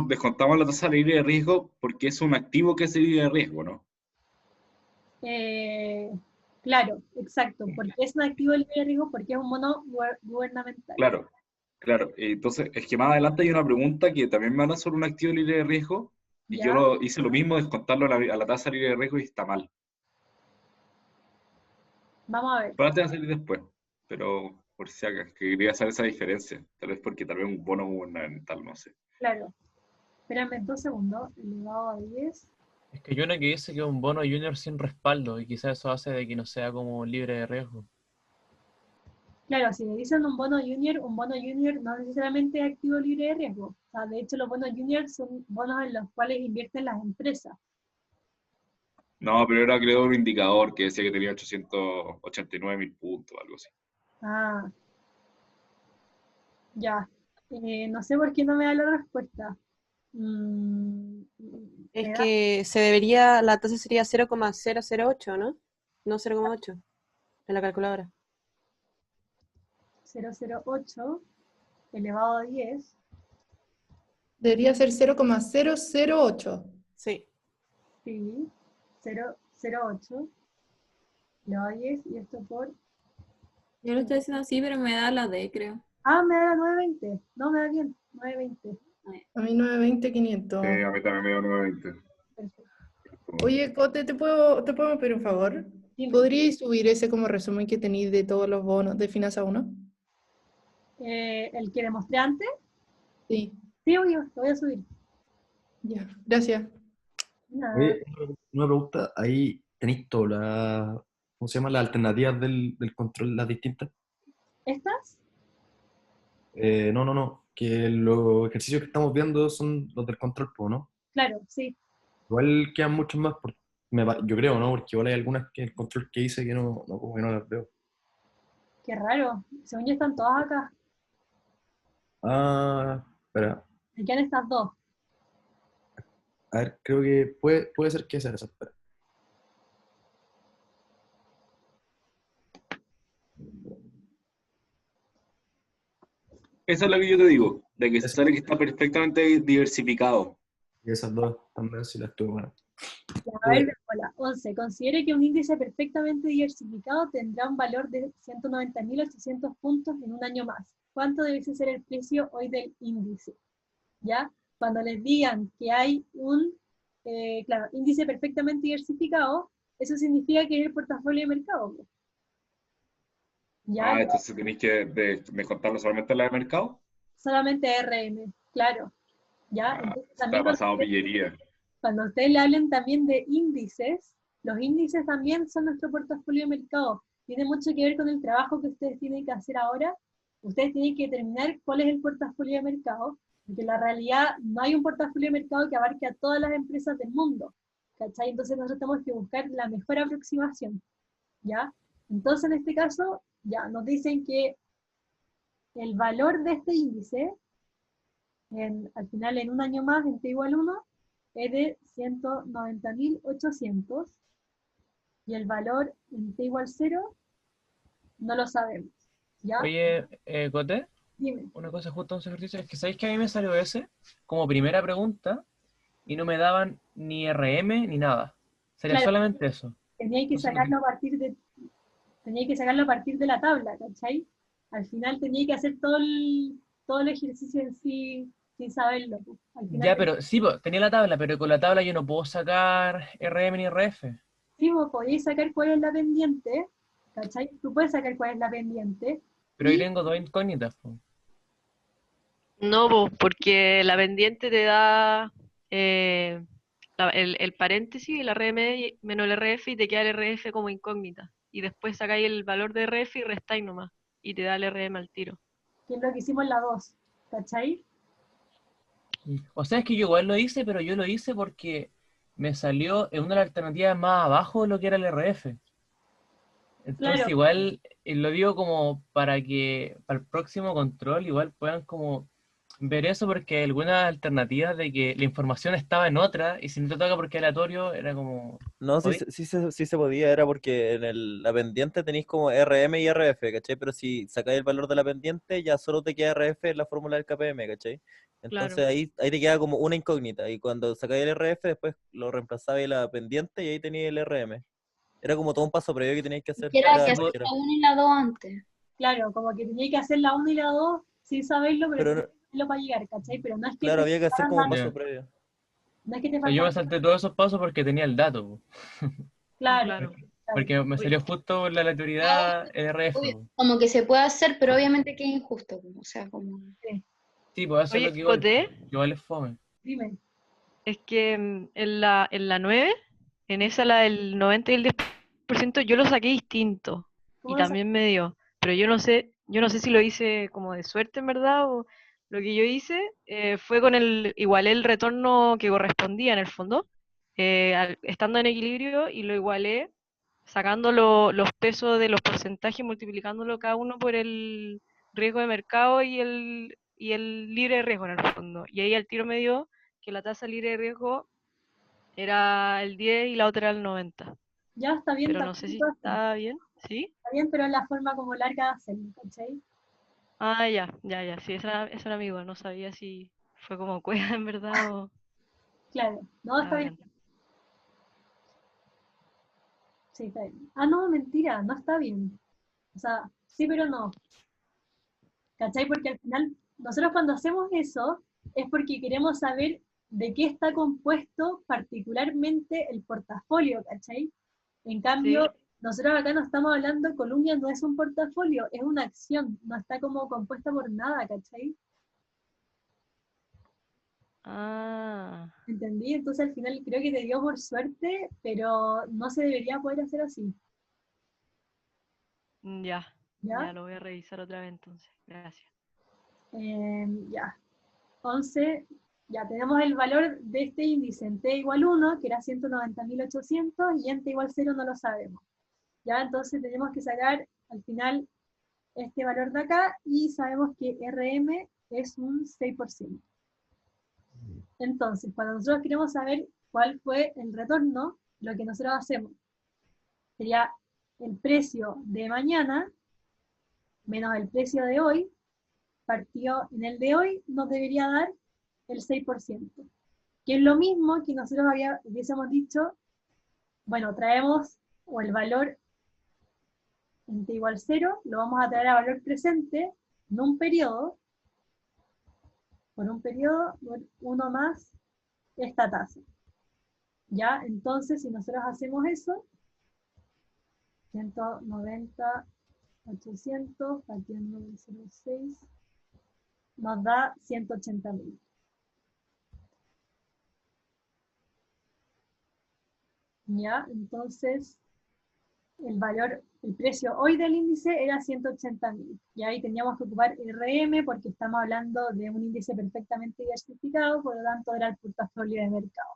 descontamos la tasa libre de riesgo porque es un activo que es libre de riesgo, ¿no? Claro, exacto, porque es un activo libre de riesgo, porque es un bono gubernamental. Claro, claro. Entonces, es que más adelante hay una pregunta que también me van a sobre un activo libre de riesgo y ¿Ya? yo hice lo mismo, descontarlo a la tasa libre de riesgo y está mal. Vamos a ver. Probablemente va a salir después, pero por si acaso, que quería saber esa diferencia. Tal vez porque tal vez un bono gubernamental, no sé. Claro. Espérame 2 segundos. Elevado a 10. Es que hay una que dice que es un bono junior sin respaldo y quizás eso hace de que no sea como libre de riesgo. Claro, si le dicen un bono junior no necesariamente es activo libre de riesgo. O sea, de hecho, los bonos junior son bonos en los cuales invierten las empresas. No, pero era creo un indicador que decía que tenía 889.000 puntos, algo así. Ah, ya. No sé por qué no me da la respuesta. Es que se debería, la tasa sería 0,008, ¿no? No 0,8 en la calculadora. 0,08 elevado a 10. Debería ser 0,008. Sí. Sí, 0,08 elevado a 10 y esto por... Yo lo estoy haciendo así, pero me da la D, creo. Ah, me da la 920. No, me da bien, 920. A mí 920, 500. A mí también me dio 920. Oye, Cote, ¿te puedo pedir un favor? ¿Podríais subir ese como resumen que tenéis de todos los bonos de Finanza 1? ¿El que demostré antes? Sí. Sí, obvio, lo voy a subir. Ya, gracias. Nada. Oye, una pregunta, ahí tenéis todas las, ¿cómo se llama? Las alternativas del control, las distintas. ¿Estas? No, que los ejercicios que estamos viendo son los del control, ¿no? Claro, sí. Igual quedan muchos más, yo creo, ¿no? Porque igual hay algunas que el control que hice que como que no las veo. Qué raro. Según yo están todas acá. Ah, espera, Me quedan estas dos. a ver, creo que puede ser que sea esa, espera. Esa es la que yo te digo, de que sale que está perfectamente diversificado. Y esas dos también sí las tuve buenas. A ver, hola. 11. Considere que un índice perfectamente diversificado tendrá un valor de 190.800 puntos en un año más. ¿Cuánto debe ser el precio hoy del índice? ¿Ya? Cuando les digan que hay un claro, índice perfectamente diversificado, eso significa que es el portafolio de mercado, po. ¿Ya? Entonces tenéis que descontarlo solamente en la de mercado. Solamente RM, claro. ¿Ya? Entonces Está también pasado pillería. cuando ustedes le hablen también de índices, los índices también son nuestro portafolio de mercado. Tiene mucho que ver con el trabajo que ustedes tienen que hacer ahora. Ustedes tienen que determinar cuál es el portafolio de mercado, porque en la realidad no hay un portafolio de mercado que abarque a todas las empresas del mundo, ¿cachai? Entonces nosotros tenemos que buscar la mejor aproximación, ¿ya? Entonces en este caso, ya nos dicen que el valor de este índice, al final en un año más, en T igual 1, es de 190.800, y el valor en T igual 0 no lo sabemos, ¿ya? Oye, Cote, Dime. una cosa justo en ese ejercicio, es que sabéis que a mí me salió ese como primera pregunta y no me daban ni RM ni nada. Sería Claro, solamente eso. tenía que sacarlo a partir de la tabla, ¿cachai? Al final tenía que hacer todo el ejercicio en sí sin saberlo, pues. Al final Ya, pero sí, po, tenía la tabla, pero con la tabla yo no puedo sacar RM ni RF. sí, vos podéis sacar cuál es la pendiente, ¿cachai? Tú puedes sacar cuál es la pendiente, Pero ahí y tengo dos incógnitas, po. No, po, porque la pendiente te da el paréntesis, el RM menos el RF, y te queda el RF como incógnita. Y después sacáis el valor de RF y restáis nomás. Y te da el RM al tiro. que es lo que hicimos en la 2, ¿cachai? O sea, es que yo igual lo hice, pero yo lo hice porque me salió en una de las alternativas más abajo de lo que era el RF. Entonces Claro. igual lo digo como para que para el próximo control igual puedan como ver eso, porque hay algunas alternativas de que la información estaba en otra y si no te toca porque es aleatorio era como... No, sí, ¿Podí? sí se podía, era porque en la pendiente tenéis como RM y RF, ¿cachai? Pero si sacáis el valor de la pendiente, ya solo te queda RF en la fórmula del KPM, ¿cachai? Entonces Claro. ahí te queda como una incógnita, y cuando sacáis el RF, después lo reemplazabais la pendiente y ahí teníais el RM. Era como todo un paso previo que teníais que hacer. Y era Era que más hacer que la era. 1 y la 2 antes. Claro, como que tenía que hacer la 1 y la 2 sin saberlo, pero Pero tenía que hacerlo para llegar, ¿cachai? Pero no es que claro, te había que hacer faltaban como un datos, paso Ya. previo. no es que te O sea, yo me faltaban, salté todos esos pasos porque tenía el dato, po. claro, Claro. claro. Porque me Oye, salió justo la aleatoriedad el RF, Obvio, po. como que se puede hacer, pero obviamente que es injusto. O sea, como... Sí, Sí, pues eso es lo oye, que igual, Coté, igual es fome. dime. es que en la 9, en esa la del 90 y el 10%, yo lo saqué distinto. Y ¿Cómo lo también me dio. Pero yo no sé si lo hice como de suerte en verdad, o lo que yo hice fue igualé el retorno que correspondía en el fondo, estando en equilibrio, y lo igualé sacando los pesos de los porcentajes, multiplicándolo cada uno por el riesgo de mercado y el libre de riesgo en el fondo. Y ahí al tiro me dio que la tasa libre de riesgo era el 10 y la otra era el 90. Ya está bien, Pero no también sé se si puede hacer. está bien, ¿sí? Está bien, pero es la forma como larga de hacerlo, ¿cachai? Ah, ya, ya, ya. Sí, esa era mi duda. No sabía si fue como cueva en verdad o... Claro, no, está Ah, bien. bien. Sí, está bien. Ah, no, mentira, no está bien. O sea, sí, pero no. ¿Cachai? Porque al final, nosotros cuando hacemos eso, es porque queremos saber de qué está compuesto particularmente el portafolio, ¿cachai? En Sí. cambio, nosotros acá no estamos hablando, Columbia no es un portafolio, es una acción, no está como compuesta por nada, ¿cachai? Ah, ¿Entendí? Entonces al final creo que te dio por suerte, pero no se debería poder hacer así, ya. ¿ya? Ya lo voy a revisar otra vez entonces. Gracias. Ya. 11, ya tenemos el valor de este índice en T igual 1, que era 190.800, y en T igual 0 no lo sabemos. Ya, entonces tenemos que sacar al final este valor de acá, y sabemos que RM es un 6%. Entonces, cuando nosotros queremos saber cuál fue el retorno, lo que nosotros hacemos sería el precio de mañana menos el precio de hoy, partido en el de hoy, nos debería dar el 6%, que es lo mismo que nosotros hubiésemos dicho, bueno, traemos, o el valor en t igual 0, lo vamos a traer a valor presente en un periodo, por 1 más esta tasa. Ya, entonces, si nosotros hacemos eso, 190, 800, partiendo del 0,6, nos da 180.000. Ya, entonces, el precio hoy del índice era 180.000. Y ahí teníamos que ocupar RM porque estamos hablando de un índice perfectamente diversificado, por lo tanto era el portafolio de mercado.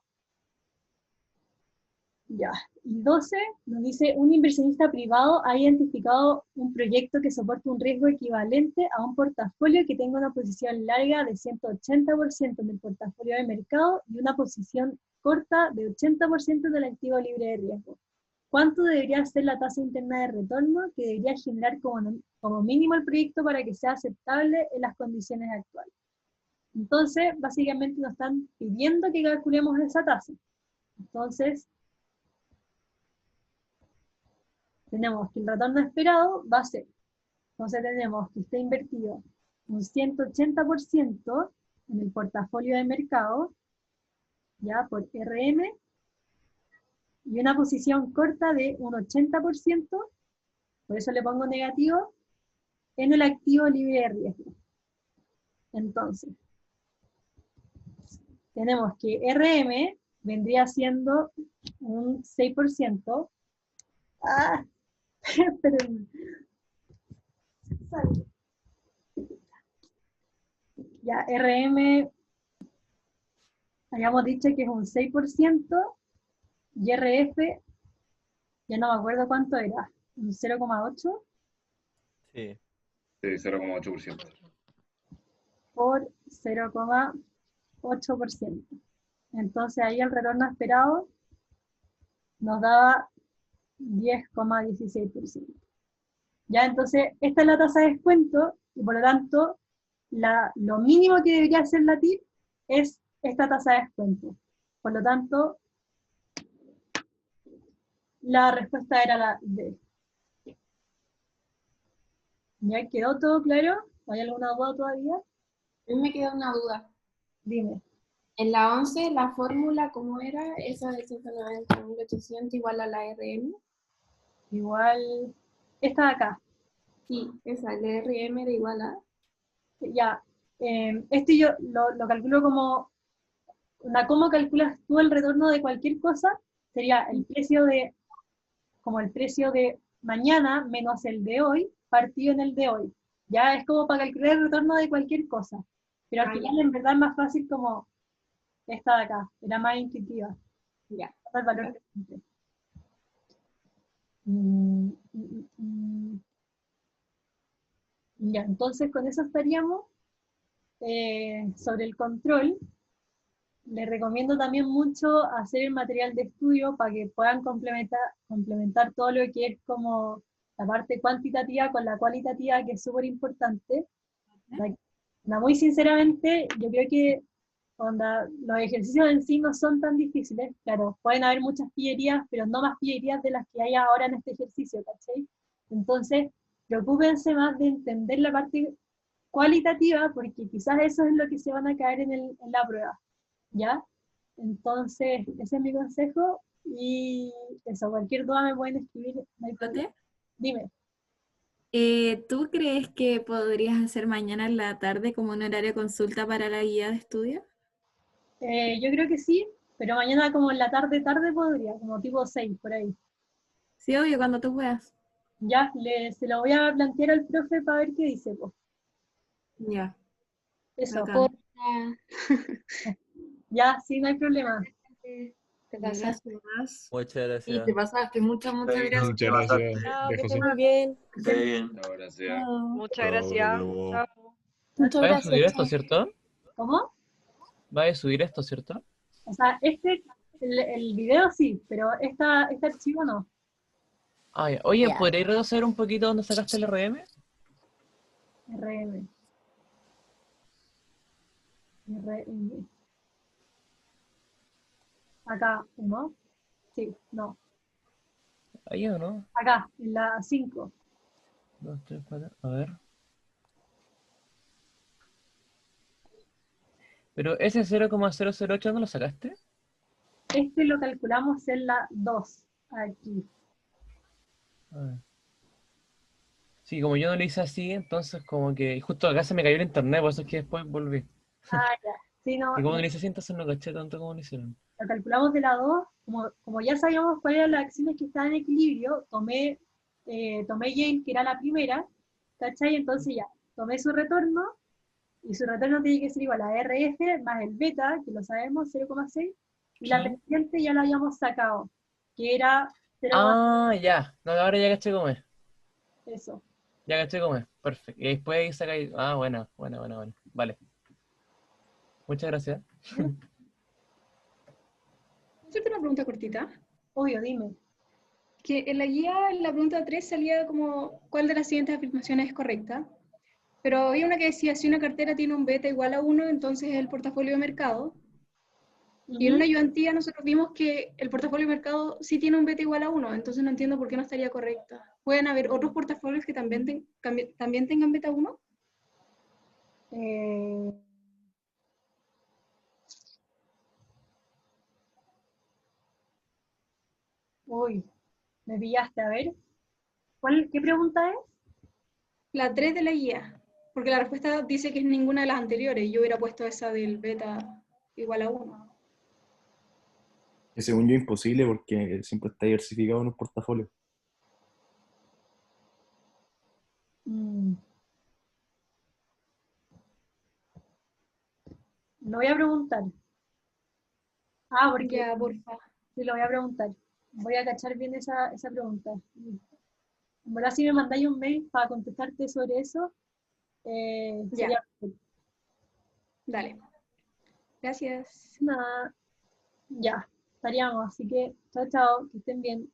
Ya, y 12 nos dice, un inversionista privado ha identificado un proyecto que soporte un riesgo equivalente a un portafolio que tenga una posición larga de 180% en el portafolio de mercado y una posición corta de 80% del activo libre de riesgo. ¿Cuánto debería ser la tasa interna de retorno que debería generar como mínimo el proyecto para que sea aceptable en las condiciones actuales? Entonces, básicamente nos están pidiendo que calculemos esa tasa. Entonces, tenemos que el retorno esperado va a ser, entonces tenemos que esté invertido un 180% en el portafolio de mercado, ya por RM, y una posición corta de un 80%, por eso le pongo negativo, en el activo libre de riesgo. Entonces, tenemos que RM vendría siendo un 6%. ¡Ah! Espérenme. Ya, RM, habíamos dicho que es un 6%, y RF, ya no me acuerdo cuánto era, un 0,8 Sí. Sí, 0,8%. por 0,8%. Entonces ahí el retorno esperado nos daba 10,16%. Ya, entonces esta es la tasa de descuento y por lo tanto lo mínimo que debería hacer la TIR es esta tasa de descuento. Por lo tanto, la respuesta era la D. ¿Ya quedó todo claro? ¿Hay alguna duda todavía? A mí me queda una duda. Dime. En la 11, la fórmula, ¿cómo era? Esa de 190.800 igual a la RM. Igual, esta de acá. Sí, esa, la RM era igual a... Ya, esto yo lo calculo como, ¿cómo calculas tú el retorno de cualquier cosa? Sería el precio de, como el precio de mañana menos el de hoy, partido en el de hoy. Ya es como para calcular el retorno de cualquier cosa. Pero al final en verdad es más fácil como esta de acá, era más intuitiva. Ya. El valor presente. Ya, entonces con eso estaríamos. Sobre el control, les recomiendo también mucho hacer el material de estudio para que puedan complementar todo lo que es como la parte cuantitativa con la cualitativa, que es súper importante. Muy sinceramente, yo creo que los ejercicios en sí no son tan difíciles. Claro, pueden haber muchas pillerías, pero no más pillerías de las que hay ahora en este ejercicio, ¿cachai? Entonces, preocúpense más de entender la parte cualitativa, porque quizás eso es lo que se van a caer en la prueba, ¿ya? Entonces, ese es mi consejo, y eso, cualquier duda me pueden escribir, no hay problema. Dime. ¿Tú crees que podrías hacer mañana en la tarde como un horario de consulta para la guía de estudio? Yo creo que sí, pero mañana como en la tarde podría, como tipo 6, por ahí. Sí, obvio, cuando tú puedas. Ya, se lo voy a plantear al profe para ver qué dice, pues. Ya. Eso. Bacán. Ya, sí, no hay problema. Gracias. Muchas Y gracias. te pasaste, muchas gracias. Muchas gracias. Chao, que José. estés muy bien. Chao, gracias. Muchas Chao, gracias. nos vemos. Chao. Muchas ¿Vas a gracias. subir esto, chao. cierto? ¿Cómo? ¿Vas a subir esto, cierto? O sea, el video sí, pero este archivo no. Ah, ya. Oye, Ya. ¿podrías retroceder un poquito donde sacaste el RM? RM. RM. Acá, ¿no? Sí, no. ¿Ahí o no? Acá, en la 5. 2, 3, 4, a ver. Pero ese 0,008, ¿no lo sacaste? Este lo calculamos en la 2, aquí. Ah. Sí, como yo no lo hice así, entonces como que y justo acá se me cayó el internet, por eso es que después volví. Ah, ya. Sí, no, Y como no lo hice así, entonces no caché tanto como lo hicieron. lo calculamos de la 2, como ya sabíamos cuáles eran las acciones que estaban en equilibrio, tomé Jane, que era la primera, ¿cachai? Entonces ya, tomé su retorno, y su retorno tiene que ser igual a RF más el beta, que lo sabemos, 0,6, y la Sí. pendiente ya la habíamos sacado, que era 0,6, Ah, ya. No, ahora ya caché cómo es. eso. Ya caché cómo es. Perfecto. Y después sacáis. Ah, bueno. Vale. Muchas gracias. Hacerte una pregunta cortita. Obvio, dime. Que en la guía, en la pregunta 3 salía como cuál de las siguientes afirmaciones es correcta. Pero había una que decía, si una cartera tiene un beta igual a 1, entonces es el portafolio de mercado. Y en una ayudantía nosotros vimos que el portafolio de mercado sí tiene un beta igual a 1, entonces no entiendo por qué no estaría correcta. ¿Pueden haber otros portafolios que también tengan beta 1? Uy, me pillaste, a ver. ¿Qué pregunta es? La 3 de la guía, porque la respuesta dice que es ninguna de las anteriores. Yo hubiera puesto esa del beta igual a 1. Que según yo imposible porque siempre está diversificado en un portafolio. Lo voy a preguntar. Ah, porque Ya, porfa. sí, lo voy a preguntar. Voy a cachar bien esa pregunta. En verdad, si me mandáis un mail para contestarte sobre eso, sería perfecto. Dale. Gracias. Nada, ya, estaríamos. Así que, chao, chao, que estén bien.